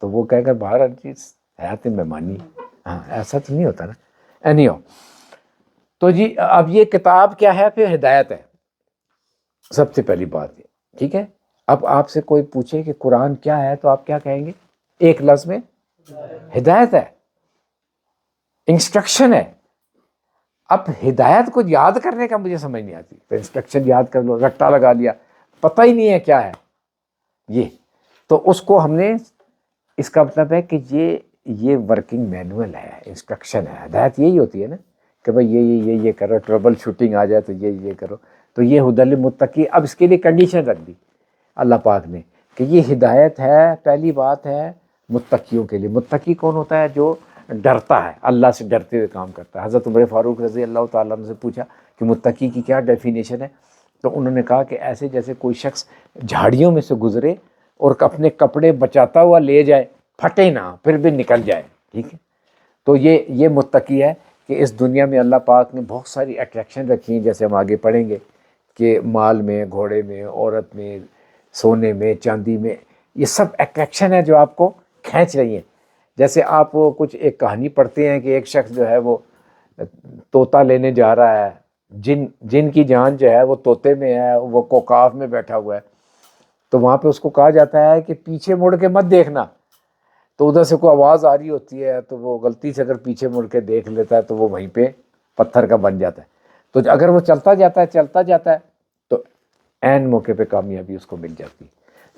تو وہ کہے گا باہر ہر چیز حیات مہمانی. ہاں ایسا تو نہیں ہوتا نا. اینی ہو، تو جی اب یہ کتاب کیا ہے؟ پھر ہدایت ہے سب سے پہلی بات ہے. ٹھیک ہے، اب آپ سے کوئی پوچھے کہ قرآن کیا ہے تو آپ کیا کہیں گے؟ ایک لفظ میں ہدایت ہے، انسٹرکشن ہے. اب ہدایت کو یاد کرنے کا مجھے سمجھ نہیں آتی. انسٹرکشن یاد کر لو، رٹا لگا لیا، پتہ ہی نہیں ہے کیا ہے یہ. تو اس کو ہم نے، اس کا مطلب ہے کہ یہ ورکنگ مینول ہے، انسٹرکشن ہے. ہدایت یہی ہوتی ہے نا کہ بھائی یہ کرو، ٹربل شوٹنگ آ جائے تو یہ کرو. تو یہ ھدی للمتقین. اب اس کے لیے کنڈیشن رکھ دی اللہ پاک نے کہ یہ ہدایت ہے، پہلی بات ہے متقیوں کے لیے. متقی کون ہوتا ہے؟ جو ڈرتا ہے، اللہ سے ڈرتے ہوئے کام کرتا ہے. حضرت عمر فاروق رضی اللہ تعالیٰ عنہ سے پوچھا کہ متقی کی کیا ڈیفینیشن ہے؟ تو انہوں نے کہا کہ ایسے جیسے کوئی شخص جھاڑیوں میں سے گزرے اور اپنے کپڑے بچاتا ہوا لے جائے، پھٹے نہ پھر بھی نکل جائے. ٹھیک ہے، تو یہ متقی ہے کہ اس دنیا میں اللہ پاک نے بہت ساری اٹریکشن رکھی ہیں، جیسے ہم آگے پڑھیں گے کہ مال میں، گھوڑے میں، عورت میں، سونے میں، چاندی میں، یہ سب اٹریکشن ہے جو آپ کو کھینچ رہی ہیں. جیسے آپ کچھ ایک کہانی پڑھتے ہیں کہ ایک شخص جو ہے وہ طوطا لینے جا رہا ہے، جن کی جان جو ہے وہ طوطے میں ہے، وہ کوکاف میں بیٹھا ہوا ہے. تو وہاں پہ اس کو کہا جاتا ہے کہ پیچھے مڑ کے مت دیکھنا، تو ادھر سے کوئی آواز آ رہی ہوتی ہے تو وہ غلطی سے اگر پیچھے مڑ کے دیکھ لیتا ہے تو وہ وہیں پہ پتھر کا بن جاتا ہے. تو اگر وہ چلتا جاتا ہے تو عین موقع پہ کامیابی اس کو مل جاتی ہے.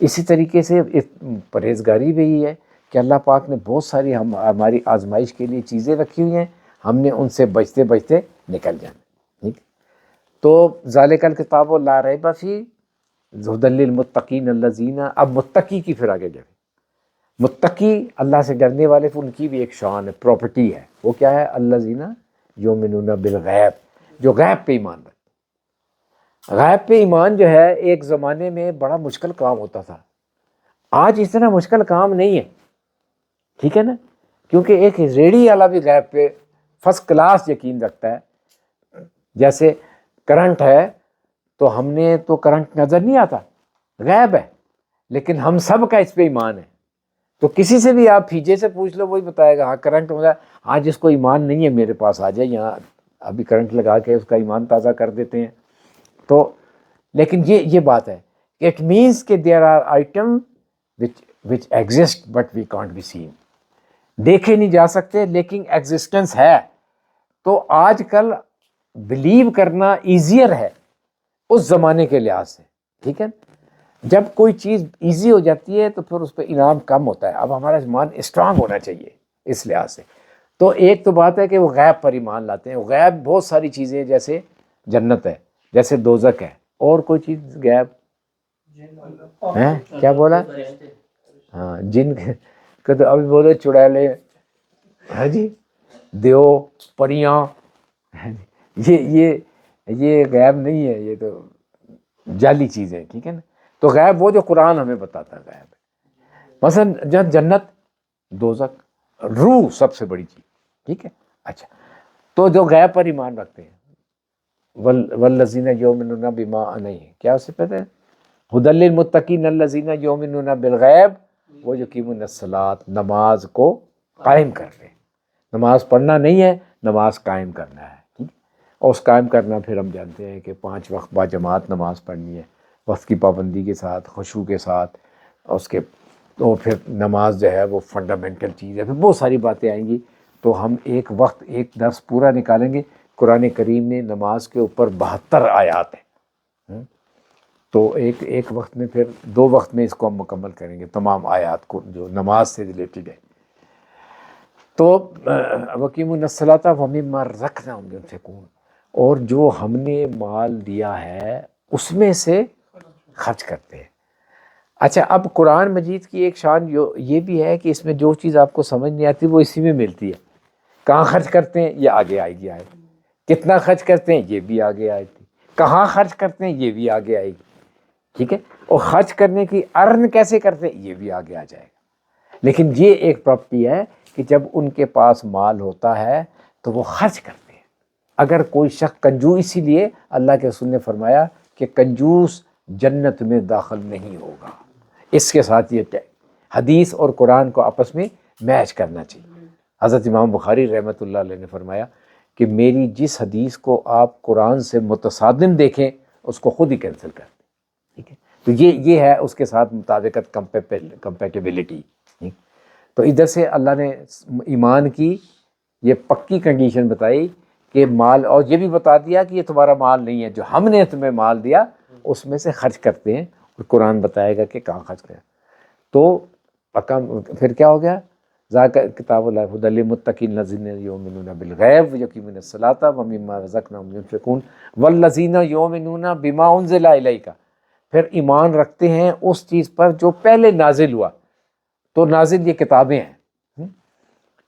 اسی طریقے سے پرہیزگاری بھی یہی ہے کہ اللہ پاک نے بہت ساری ہماری آزمائش کے لیے چیزیں رکھی ہوئی ہیں، ہم نے ان سے بچتے بچتے نکل جانا. ٹھیک. تو ذالک الکتاب لا ریب فیہ ھدی للمتقین الذین، اب متقی کی پھر آگے جائے. متقی اللہ سے ڈرنے والے، ان کی بھی ایک شان ہے، پراپرٹی ہے. وہ کیا ہے؟ الذین یؤمنون بالغیب، جو غیب پہ ایمان رکھتے. غیب پہ ایمان جو ہے ایک زمانے میں بڑا مشکل کام ہوتا تھا، آج اتنا مشکل کام نہیں ہے. ٹھیک ہے نا، کیونکہ ایک ریڑھی والا بھی غیب پہ فرسٹ کلاس یقین رکھتا ہے. جیسے کرنٹ ہے تو ہم نے تو کرنٹ نظر نہیں آتا، غیب ہے، لیکن ہم سب کا اس پہ ایمان ہے. تو کسی سے بھی آپ فیجے سے پوچھ لو، وہی بتائے گا ہاں کرنٹ ہوگا. ہاں جس کو ایمان نہیں ہے میرے پاس آ جائے، یہاں ابھی کرنٹ لگا کے اس کا ایمان تازہ کر دیتے ہیں. تو لیکن یہ بات ہے، اٹ مینس کہ there are item which exist but we can't be seen. دیکھے نہیں جا سکتے لیکن ایگزسٹنس ہے. تو آج کل بلیو کرنا ایزیئر ہے اس زمانے کے لحاظ سے. ٹھیک ہے، جب کوئی چیز ایزی ہو جاتی ہے تو پھر اس پہ انعام کم ہوتا ہے. اب ہمارا ایمان اسٹرانگ ہونا چاہیے اس لحاظ سے. تو ایک تو بات ہے کہ وہ غیب پر ایمان لاتے ہیں. غیب بہت ساری چیزیں، جیسے جنت ہے، جیسے دوزخ ہے، اور کوئی چیز غیب ہے. کیا بولا؟ ہاں جن کہ تو ابھی بولے چڑیلے، ہاں جی، دیو، پریاں، یہ غیب نہیں ہے، یہ تو جعلی چیزیں. ٹھیک ہے نا. تو غیب وہ جو قرآن ہمیں بتاتا ہے غیب ہے. مثلا جنت، دوزخ، روح سب سے بڑی چیز. ٹھیک ہے. اچھا، تو جو غیب پر ایمان رکھتے ہیں، والذین یؤمنون بما، نہیں کیا اس سے پہلے ھدی للمتقین الذین یؤمنون بالغیب ویقیمون الصلاۃ، نماز کو قائم کر رہے ہیں. نماز پڑھنا نہیں ہے، نماز قائم کرنا ہے. ٹھیک ہے. اور اس قائم کرنا پھر ہم جانتے ہیں کہ 5 وقت با جماعت نماز پڑھنی ہے، وقت کی پابندی کے ساتھ، خشوع کے ساتھ. اور اس کے تو پھر نماز جو ہے وہ فنڈامنٹل چیز ہے. پھر بہت ساری باتیں آئیں گی، تو ہم ایک وقت ایک درس پورا نکالیں گے. قرآن کریم میں نماز کے اوپر 72 آیات ہیں. تو ایک وقت میں، پھر 2 وقت میں اس کو ہم مکمل کریں گے تمام آیات کو جو نماز سے ریلیٹڈ ہے. تو وَأَقِیمُوا الصَّلَاةَ وَمِمَّا رَزَقْنَاهُمْ يُنْفِقُونَ، اور جو ہم نے مال دیا ہے اس میں سے خرچ کرتے ہیں. اچھا، اب قرآن مجید کی ایک شان یہ بھی ہے کہ اس میں جو چیز آپ کو سمجھ نہیں آتی وہ اسی میں ملتی ہے. کہاں خرچ کرتے ہیں یہ آگے آئے گی آیت. کتنا خرچ کرتے ہیں یہ بھی آگے آئے گی. کہاں خرچ کرتے ہیں یہ بھی آگے آئے گی. ٹھیک ہے. اور خرچ کرنے کی ارن کیسے کرتے ہیں یہ بھی آگے آ جائے گا. لیکن یہ ایک پراپرٹی ہے کہ جب ان کے پاس مال ہوتا ہے تو وہ خرچ کرتے ہیں. اگر کوئی شخص کنجوس، اسی لیے اللہ کے رسول نے فرمایا کہ کنجوس جنت میں داخل نہیں ہوگا. اس کے ساتھ یہ حدیث اور قرآن کو آپس میں میچ کرنا چاہیے. حضرت امام بخاری رحمۃ اللہ علیہ نے فرمایا کہ میری جس حدیث کو آپ قرآن سے متصادم دیکھیں اس کو خود ہی کینسل کر دیں. ٹھیک ہے. تو یہ ہے اس کے ساتھ مطابقت، کمپیٹیبلٹی. تو ادھر سے اللہ نے ایمان کی یہ پکی کنڈیشن بتائی کہ مال، اور یہ بھی بتا دیا کہ یہ تمہارا مال نہیں ہے، جو ہم نے تمہیں مال دیا اس میں سے خرچ کرتے ہیں. اور قرآن بتائے گا کہ کہاں خرچ کریں. تو پھر کیا ہو گیا؟ ذاک کتاب اللہ ھدی للمتقین الذین یؤمنون بالغیب ویقیمون الصلاۃ ومما رزقناہم ینفقون والذین یؤمنون بما انزل الیک، پھر ایمان رکھتے ہیں اس چیز پر جو پہلے نازل ہوا. تو نازل یہ کتابیں ہیں.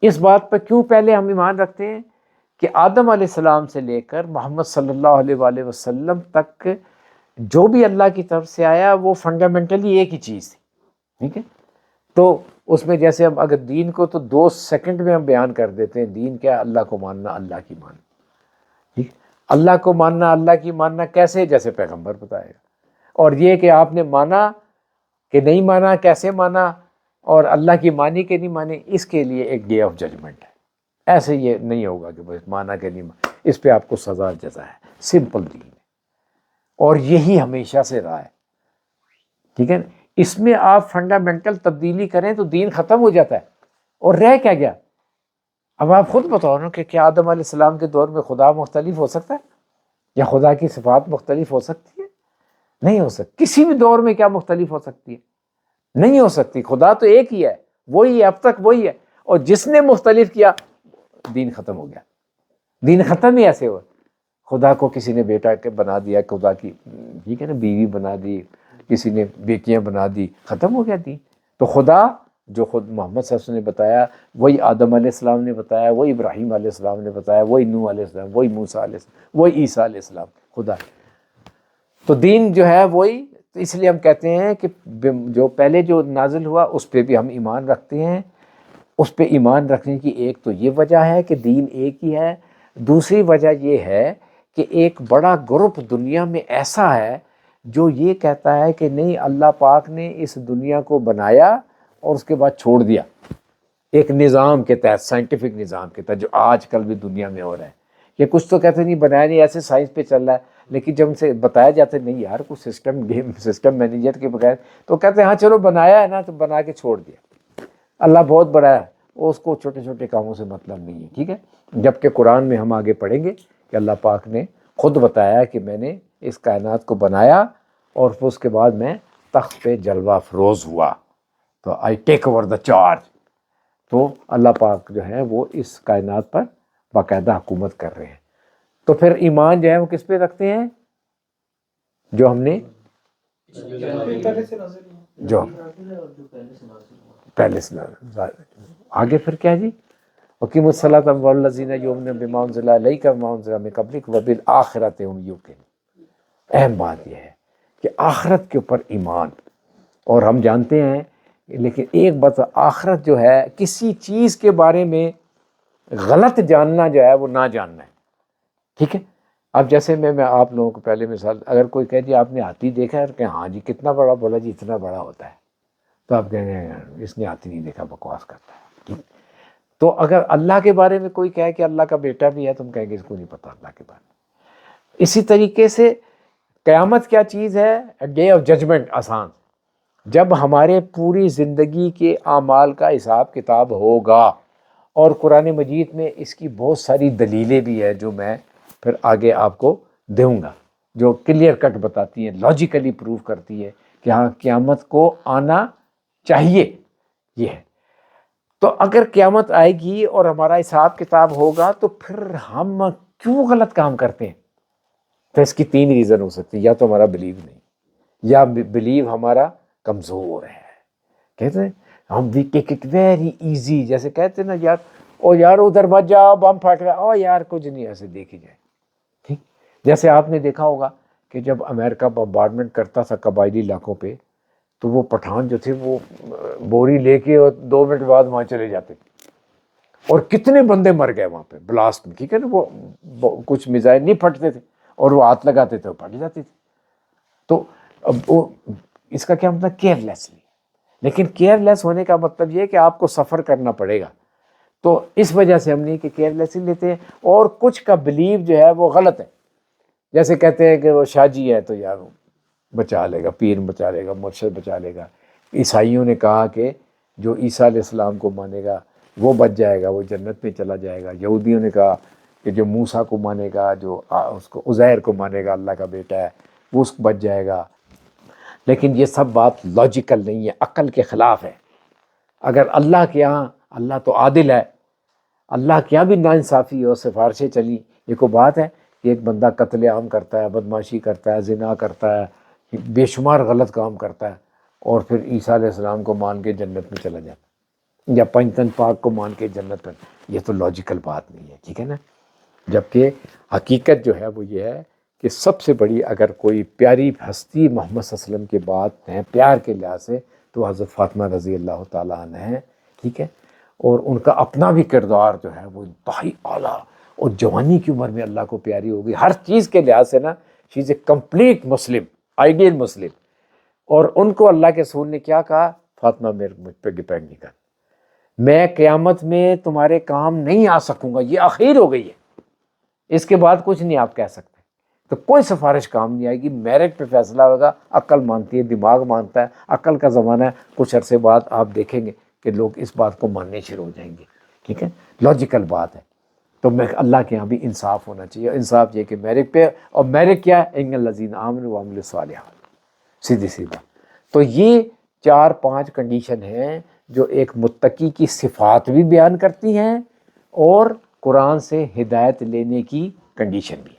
اس بات پر کیوں پہلے ہم ایمان رکھتے ہیں کہ آدم علیہ السلام سے لے کر محمد صلی اللہ علیہ وآلہ وسلم تک جو بھی اللہ کی طرف سے آیا وہ فنڈامنٹلی ایک ہی چیز تھی. ٹھیک ہے. تو اس میں جیسے ہم اگر دین کو تو 2 سیکنڈ میں ہم بیان کر دیتے ہیں. دین کیا ہے؟ اللہ کو ماننا، اللہ کی ماننا. ٹھیک. اللہ کو ماننا، اللہ کی ماننا کیسے؟ جیسے پیغمبر بتائے گا. اور یہ کہ آپ نے مانا کہ نہیں مانا، کیسے مانا، اور اللہ کی مانی کہ نہیں مانی، اس کے لیے ایک ڈے آف ججمنٹ ہے. ایسے یہ نہیں ہوگا کہ بس مانا کہ نہیں مانا، اس پہ آپ کو سزا جزا ہے. سمپل دین ہے، اور یہی ہمیشہ سے رہا ہے. ٹھیک ہے نا. اس میں آپ فنڈامنٹل تبدیلی کریں تو دین ختم ہو جاتا ہے. اور رہ کیا گیا؟ اب آپ خود بتاؤ نا کہ کیا آدم علیہ السلام کے دور میں خدا مختلف ہو سکتا ہے یا خدا کی صفات مختلف ہو سکتی ہے؟ نہیں ہو سکتی. کسی بھی دور میں کیا مختلف ہو سکتی ہے؟ نہیں ہو سکتی. خدا تو ایک ہی ہے، وہی ہے، اب تک وہی ہے. اور جس نے مختلف کیا دین ختم ہو گیا. دین ختم ہی ایسے ہوا. خدا کو کسی نے بیٹا کے بنا دیا، خدا کی ٹھیک ہے نا بیوی بنا دی، کسی نے بیٹیاں بنا دی، ختم ہو گیا دین. تو خدا جو خود محمد صلی اللہ علیہ وسلم نے بتایا، وہی آدم علیہ السلام نے بتایا، وہی ابراہیم علیہ السلام نے بتایا، وہی نوح علیہ السلام، وہی موسیٰ علیہ السلام، وہی عیسیٰ علیہ السلام. خدا تو دین جو ہے وہی. تو اس لیے ہم کہتے ہیں کہ جو پہلے جو نازل ہوا اس پہ بھی ہم ایمان رکھتے ہیں. اس پہ ایمان رکھنے کی ایک تو یہ وجہ ہے کہ دین ایک ہی ہے. دوسری وجہ یہ ہے کہ ایک بڑا گروپ دنیا میں ایسا ہے جو یہ کہتا ہے کہ نہیں، اللہ پاک نے اس دنیا کو بنایا اور اس کے بعد چھوڑ دیا ایک نظام کے تحت، سائنٹیفک نظام کے تحت، جو آج کل بھی دنیا میں ہو رہا ہے. کہ کچھ تو کہتے ہیں نہیں بنایا نہیں، ایسے سائنس پہ چل رہا ہے. لیکن جب ان سے بتایا جاتا ہے نہیں یار کچھ سسٹم مینیجر کے بغیر، تو کہتے ہیں ہاں چلو بنایا ہے نا تو بنا کے چھوڑ دیا. اللہ بہت بڑا ہے، اس کو چھوٹے چھوٹے کاموں سے مطلب نہیں ہے. ٹھیک ہے. جبکہ قرآن میں ہم آگے پڑھیں گے کہ اللہ پاک نے خود بتایا کہ میں نے اس کائنات کو بنایا اور پھر اس کے بعد میں تخت پہ جلوہ افروز ہوا، تو آئی ٹیک اوور دا چارج. تو اللہ پاک جو ہے وہ اس کائنات پر باقاعدہ حکومت کر رہے ہیں. تو پھر ایمان جو ہے وہ کس پہ رکھتے ہیں؟ جو ہم نے جو پہلے سے آگے پھر کیا جی؟ وَقِيمُوا الصَّلَاةَ وَالَّذِينَ يُؤْمِنُونَ بِمَا أُنزِلَ إِلَيْكَ وَمَا أُنزِلَ مِن قَبْلِكَ وَبِالْآخِرَةِ هُمْ يُوقِنُونَ. اہم بات یہ ہے کہ آخرت کے اوپر ایمان. اور ہم جانتے ہیں لیکن ایک بات، آخرت جو ہے کسی چیز کے بارے میں غلط جاننا جو ہے وہ نہ جاننا ہے. ٹھیک ہے. اب جیسے میں آپ لوگوں کو پہلے مثال، اگر کوئی کہہ جی آپ نے ہاتھی دیکھا ہے، کہ ہاں جی کتنا بڑا، بولا جی اتنا بڑا ہوتا ہے، تو آپ کہیں گے اس نے ہاتھی نہیں دیکھا، بکواس کرتا ہے. ٹھیک. تو اگر اللہ کے بارے میں کوئی کہے کہ اللہ کا بیٹا بھی ہے، تم کہیں گے اس کو نہیں پتا اللہ کے بارے میں. اسی طریقے سے قیامت کیا چیز ہے؟ Day of judgment. آسان جب ہمارے پوری زندگی کے اعمال کا حساب کتاب ہوگا. اور قرآن مجید میں اس کی بہت ساری دلیلیں بھی ہیں جو میں پھر آگے آپ کو دوں گا، جو کلیئر کٹ بتاتی ہیں، لاجیکلی پروو کرتی ہے کہ ہاں قیامت کو آنا چاہیے. یہ ہے. تو اگر قیامت آئے گی اور ہمارا حساب کتاب ہوگا تو پھر ہم کیوں غلط کام کرتے ہیں؟ تو اس کی 3 ریزن ہو سکتی ہے. یا تو ہمارا بلیو نہیں، یا بلیو ہمارا کمزور ہے. کہتے ہیں ہم وی ٹیک اٹ ویری ایزی، جیسے کہتے ہیں نا یار او یار ادھر مت جاؤ بم پھٹ رہا ہے، او یار کچھ نہیں، ایسے دیکھی جائے. ٹھیک. جیسے آپ نے دیکھا ہوگا کہ جب امریکہ بمبارڈمنٹ کرتا تھا قبائلی علاقوں پہ، تو وہ پٹھان جو تھے وہ بوری لے کے اور 2 منٹ بعد وہاں چلے جاتے، اور کتنے بندے مر گئے وہاں پہ بلاسٹ میں. ٹھیک ہے نا. وہ کچھ میزائل نہیں پھٹتے تھے اور وہ ہاتھ لگاتے تھے وہ پھٹ جاتے تھے. تو اب وہ اس کا کیا مطلب؟ Carelessly. لیکن کیئر لیس ہونے کا مطلب یہ ہے کہ آپ کو سفر کرنا پڑے گا. تو اس وجہ سے ہم نہیں کہ کیئر لیسلی لیتے ہیں. اور کچھ کا بلیو جو ہے وہ غلط ہے. جیسے کہتے ہیں کہ وہ شاہ جی ہے تو یار بچا لے گا، پیر بچا لے گا، مرشد بچا لے گا. عیسائیوں نے کہا کہ جو عیسیٰ علیہ السلام کو مانے گا وہ بچ جائے گا، وہ جنت میں چلا جائے گا. یہودیوں نے کہا کہ جو موسیٰ کو مانے گا، جو اس کو عزیر کو مانے گا اللہ کا بیٹا ہے، وہ اس کو بچ جائے گا. لیکن یہ سب بات لاجیکل نہیں ہے، عقل کے خلاف ہے. اگر اللہ کے یہاں، اللہ تو عادل ہے، اللہ کے یہاں بھی ناانصافی اور سفارشیں چلی. یہ کوئی بات ہے کہ ایک بندہ قتل عام کرتا ہے، بدماشی کرتا ہے، زنا کرتا ہے، بے شمار غلط کام کرتا ہے، اور پھر عیسیٰ علیہ السلام کو مان کے جنت میں چلا جاتا ہے، یا پنجتن پاک کو مان کے جنت میں. یہ تو لاجیکل بات نہیں ہے. ٹھیک ہے نا. جبکہ حقیقت جو ہے وہ یہ ہے کہ سب سے بڑی اگر کوئی پیاری ہستی محمد صلی اللہ علیہ وسلم کے بعد ہیں پیار کے لحاظ سے تو حضرت فاطمہ رضی اللہ تعالیٰ عنہ ہیں. ٹھیک ہے. اور ان کا اپنا بھی کردار جو ہے وہ انتہائی اعلیٰ، اور جوانی کی عمر میں اللہ کو پیاری ہوگی ہر چیز کے لحاظ سے نا. شی از اے کمپلیٹ مسلم، آئیڈیل مسلم. اور ان کو اللہ کے رسول نے کیا کہا؟ فاطمہ مجھ پہ ڈپینڈ نہیں کر، میں قیامت میں تمہارے کام نہیں آ سکوں گا، یہ آخر ہو گئی ہے، اس کے بعد کچھ نہیں آپ کہہ سکتے. تو کوئی سفارش کام نہیں آئے گی، میرٹ پہ فیصلہ ہوگا. عقل مانتی ہے، دماغ مانتا ہے، عقل کا زمانہ ہے. کچھ عرصے بعد آپ دیکھیں گے کہ کہ لوگ اس بات کو ماننے شروع ہو جائیں گے. ٹھیک ہے, لاجیکل بات ہے. تو میں اللہ کے یہاں بھی انصاف ہونا چاہیے. انصاف یہ کہ میرے پہ, اور میرے کیا ہے, ان الذین آمنوا وعملوا الصالحات, سیدھی سی بات. تو یہ 4-5 کنڈیشن ہیں جو ایک متقی کی صفات بھی بیان کرتی ہیں اور قرآن سے ہدایت لینے کی کنڈیشن بھی.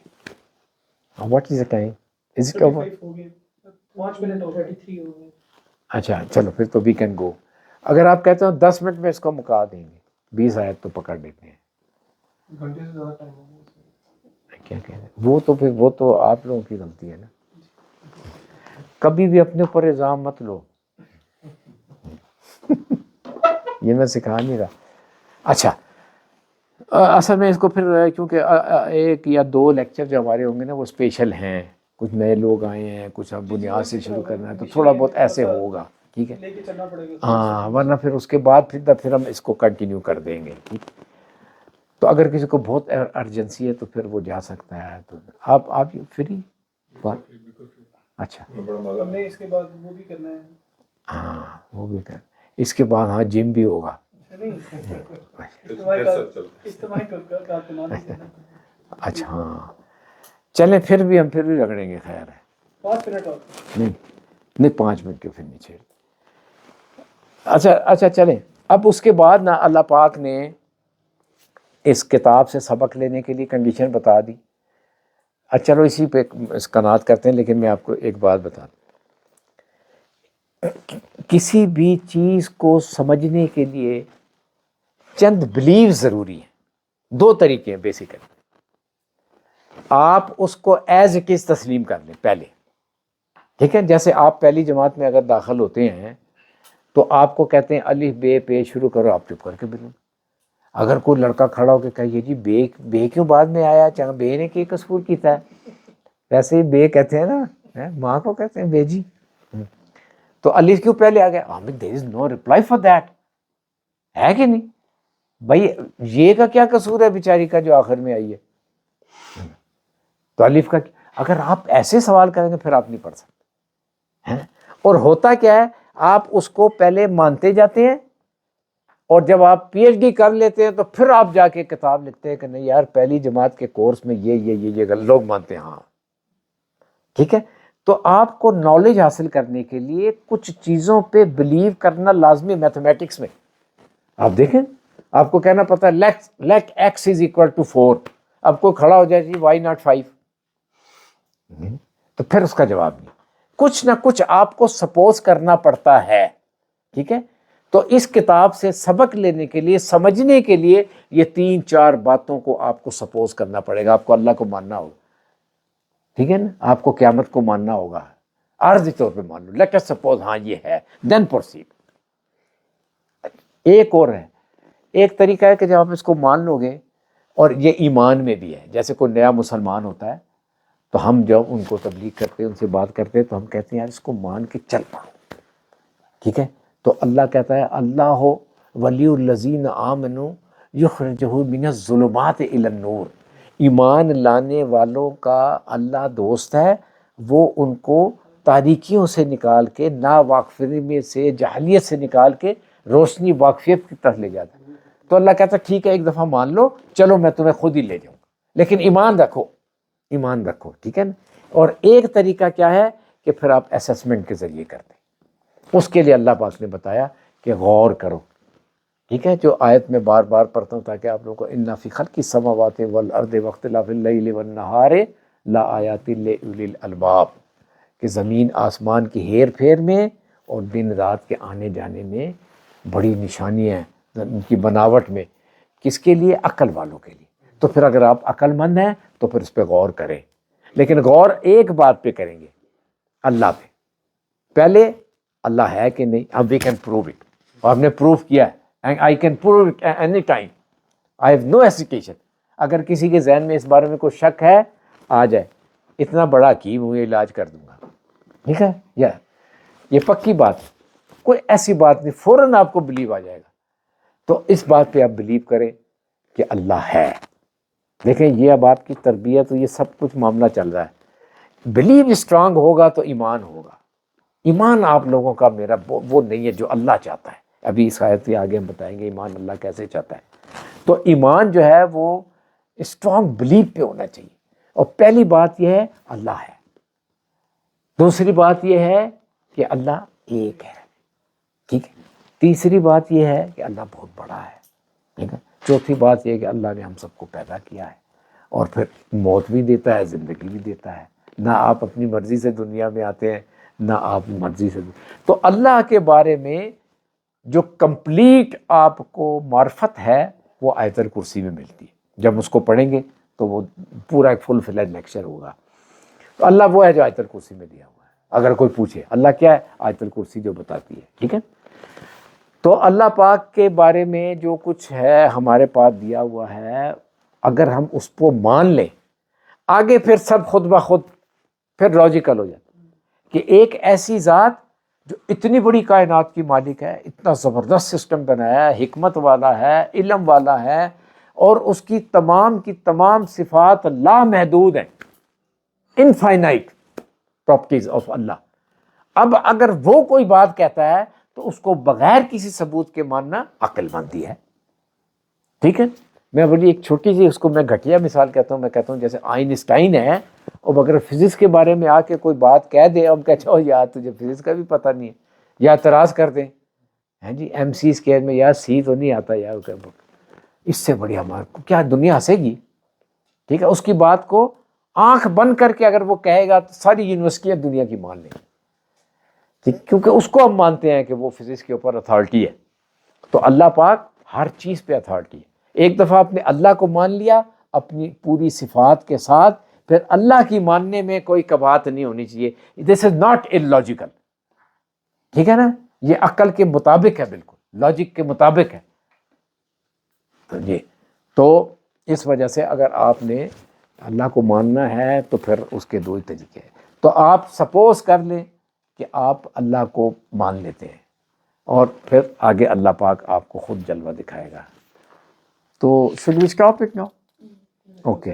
What is the time? Is it over? 35 ہو گئے, 5 منٹ ہو گئے, 33 ہو گئے. اچھا چلو پھر تو وی کین گو. اگر آپ کہتے ہو 10 منٹ میں اس کو مکا دیں گے, 20 آیت تو پکڑ لیتے ہیں. گھنٹے سے زیادہ ٹائم ہو گیا. کیا کہہ رہے ہیں وہ تو پھر وہ تو آپ لوگوں کی غلطی ہے نا. کبھی بھی اپنے اوپر الزام مت لو. یہ میں سکھا نہیں رہا. اچھا اصل میں اس کو پھر کیونکہ 1 یا 2 لیکچر جو ہمارے ہوں گے نا وہ اسپیشل ہیں, کچھ نئے لوگ آئے ہیں, کچھ اب بنیاد سے شروع کرنا ہے, تو تھوڑا بہت ایسے ہوگا. ٹھیک ہے, لے کے چلنا پڑے گا. ہاں, ورنہ پھر اس کے بعد پھر ہم اس کو کنٹینیو کر دیں گے. ٹھیک, تو اگر کسی کو بہت ارجنسی ہے تو پھر وہ جا سکتا ہے. تو آپ فری بات. اچھا بڑا مزہ ہم نے اس کے بعد وہ بھی کرنا ہے. ہاں وہ بھی کر, اس کے بعد ہاں جم بھی ہوگا. اجتماعی کارکنان بھی کرنا ہے. اچھا ہاں چلیں, پھر بھی رگڑیں گے. خیر ہے 5 منٹ اور. نہیں 5 منٹ کیوں پھر نہیں چھیڑ. اچھا چلیں. اب اس کے بعد نا اللہ پاک نے اس کتاب سے سبق لینے کے لیے کنڈیشن بتا دی. اچھا چلو اسی پہ اسکنات کرتے ہیں, لیکن میں آپ کو ایک بات بتا دوں. کسی بھی چیز کو سمجھنے کے لیے چند بلیو ضروری ہیں. 2 طریقے ہیں بیسیکلی. آپ اس کو ایز اٹ از تسلیم کر لیں پہلے. ٹھیک ہے, جیسے آپ پہلی جماعت میں اگر داخل ہوتے ہیں تو آپ کو کہتے ہیں الف بے پے شروع کرو, آپ چپ کر کے بولیں. اگر کوئی لڑکا کھڑا ہو کے کہیے جی بے کیوں بعد میں آیا, چاہے بے نے کی قصور کیتا ہے, ویسے ہی بے کہتے ہیں نا, ماں کو کہتے ہیں بے جی, تو الف کیوں پہلے آ گیا؟ دیر از نو ریپلائی فار دیٹ, ہے کہ نہیں بھائی؟ یہ کا کیا قصور ہے بیچاری کا جو آخر میں آئی ہے؟ تو الف کا اگر آپ ایسے سوال کریں گے پھر آپ نہیں پڑھ سکتے. اور ہوتا کیا ہے, آپ اس کو پہلے مانتے جاتے ہیں, اور جب آپ پی ایچ ڈی کر لیتے ہیں تو پھر آپ جا کے کتاب لکھتے ہیں کہ نہیں یار پہلی جماعت کے کورس میں یہ لوگ مانتے ہیں. ہاں ٹھیک ہے, تو آپ کو نالج حاصل کرنے کے لیے کچھ چیزوں پہ بلیو کرنا لازمی. میتھمیٹکس میں آپ دیکھیں, آپ کو کہنا پتا ہے let x is equal to 4, اب کوئی کھڑا ہو جائے جی وائی ناٹ 5, تو پھر اس کا جواب نہیں. کچھ نہ کچھ آپ کو سپوز کرنا پڑتا ہے. ٹھیک ہے, تو اس کتاب سے سبق لینے کے لیے, سمجھنے کے لیے یہ 3-4 باتوں کو آپ کو سپوز کرنا پڑے گا. آپ کو اللہ کو ماننا ہوگا. ٹھیک ہے نا, آپ کو قیامت کو ماننا ہوگا, عارضی طور پہ مان لو. لیٹ اس سپوز ہاں یہ ہے, دین پروسیڈ. ایک اور ہے, ایک طریقہ ہے کہ جب آپ اس کو مان لو گے, اور یہ ایمان میں بھی ہے. جیسے کوئی نیا مسلمان ہوتا ہے تو ہم جب ان کو تبلیغ کرتے ہیں, ان سے بات کرتے ہیں, تو ہم کہتے ہیں یار اس کو مان کے چل پڑو. ٹھیک ہے, تو اللہ کہتا ہے اللہ ولی الذین آمنوا یخرجہم من الظلمات الی النور. ایمان لانے والوں کا اللہ دوست ہے, وہ ان کو تاریکیوں سے نکال کے, نا واقفی میں سے, جہلیت سے نکال کے روشنی واقفیت کی طرف لے جاتا ہے. تو اللہ کہتا ہے ٹھیک ہے ایک دفعہ مان لو, چلو میں تمہیں خود ہی لے جاؤں گا, لیکن ایمان رکھو. ٹھیک ہے نا. اور ایک طریقہ کیا ہے کہ پھر آپ اسیسمنٹ کے ذریعے کرتے ہیں. اس کے لیے اللہ پاک نے بتایا کہ غور کرو. ٹھیک ہے, جو آیت میں بار بار پڑھتا ہوں تاکہ آپ لوگوں کو ان فی خلق السماوات والارض واختلاف اللیل والنہار لآیات لأولی الالباب, کہ زمین آسمان کی ہیر پھیر میں اور دن رات کے آنے جانے میں بڑی نشانی ہیں, ان کی بناوٹ میں. کس کے لیے؟ عقل والوں کے لیے. تو پھر اگر آپ عقل مند ہیں تو پھر اس پہ غور کریں, لیکن غور ایک بات پہ کریں گے, اللہ پہ. پہلے اللہ ہے کہ نہیں, اب وی کین پروو اٹ, اور ہم نے پروف کیا ہے. I can prove it any time, I have no hesitation. اگر کسی کے ذہن میں اس بارے میں کوئی شک ہے آ جائے, اتنا بڑا حکیم ہوں, علاج کر دوں گا. ٹھیک ہے, یہ پکی بات ہے, کوئی ایسی بات نہیں, فوراً آپ کو بلیو آ جائے گا. تو اس بات پہ آپ بلیو کریں کہ اللہ ہے. دیکھیں یہ اب آپ کی تربیت, یہ سب کچھ معاملہ چل رہا ہے. بلیو اسٹرانگ ہوگا تو ایمان ہوگا. ایمان آپ لوگوں کا میرا وہ نہیں ہے جو اللہ چاہتا ہے. ابھی اس آیت کے آگے ہم بتائیں گے ایمان اللہ کیسے چاہتا ہے. تو ایمان جو ہے وہ اسٹرانگ بلیف پہ ہونا چاہیے. اور پہلی بات یہ ہے اللہ ہے. دوسری بات یہ ہے کہ اللہ ایک ہے. ٹھیک ہے. تیسری بات یہ ہے کہ اللہ بہت بڑا ہے. ٹھیک ہے. چوتھی بات یہ ہے کہ اللہ نے ہم سب کو پیدا کیا ہے اور پھر موت بھی دیتا ہے, زندگی بھی دیتا ہے. نہ آپ اپنی مرضی سے دنیا میں آتے ہیں نہ آپ مرضی سے. تو اللہ کے بارے میں جو کمپلیٹ آپ کو معرفت ہے وہ آیت الکرسی میں ملتی ہے. جب اس کو پڑھیں گے تو وہ پورا ایک فل فلیج لیکچر ہوگا. تو اللہ وہ ہے جو آیت الکرسی میں دیا ہوا ہے. اگر کوئی پوچھے اللہ کیا ہے, آیت الکرسی جو بتاتی ہے. ٹھیک ہے. تو اللہ پاک کے بارے میں جو کچھ ہے ہمارے پاس دیا ہوا ہے, اگر ہم اس کو مان لیں, آگے پھر سب خود بخود پھر لاجیکل ہو جاتا کہ ایک ایسی ذات جو اتنی بڑی کائنات کی مالک ہے, اتنا زبردست سسٹم بنایا ہے, حکمت والا ہے, علم والا ہے, اور اس کی تمام صفات لامحدود ہیں, انفائنائٹ پراپرٹیز آف اللہ. اب اگر وہ کوئی بات کہتا ہے تو اس کو بغیر کسی ثبوت کے ماننا عقل مندی ہے. ٹھیک ہے. میں بولی ایک چھوٹی سی اس کو میں گھٹیا مثال کہتا ہوں. میں کہتا ہوں جیسے آئنسٹائن ہے, اور اگر فزکس کے بارے میں آ کے کوئی بات کہہ دے, اب کہتے ہو یار تجھے فزکس کا بھی پتہ نہیں ہے, یا اعتراض کر دیں ہیں جی ایم سی اسکوائر میں یار سی تو نہیں آتا یار, اس سے بڑی ہمارے کو کیا دنیا ہنسے گی. ٹھیک ہے. اس کی بات کو آنکھ بند کر کے اگر وہ کہے گا تو ساری یونیورسٹیاں دنیا کی مان لیں. ٹھیک, کیونکہ اس کو ہم مانتے ہیں کہ وہ فزکس کے اوپر اتھارٹی ہے. تو اللہ پاک ہر چیز پہ اتھارٹی ہے. ایک دفعہ آپ نے اللہ کو مان لیا اپنی پوری صفات کے ساتھ, پھر اللہ کی ماننے میں کوئی کباہت نہیں ہونی چاہیے. دس از ناٹ illogical. ٹھیک ہے نا, یہ عقل کے مطابق ہے, بالکل لاجک کے مطابق ہے. تو اس وجہ سے اگر آپ نے اللہ کو ماننا ہے تو پھر اس کے دو ہی طریقے ہیں. تو آپ سپوز کر لیں کہ آپ اللہ کو مان لیتے ہیں, اور پھر آگے اللہ پاک آپ کو خود جلوہ دکھائے گا. تو should we stop it now? Okay.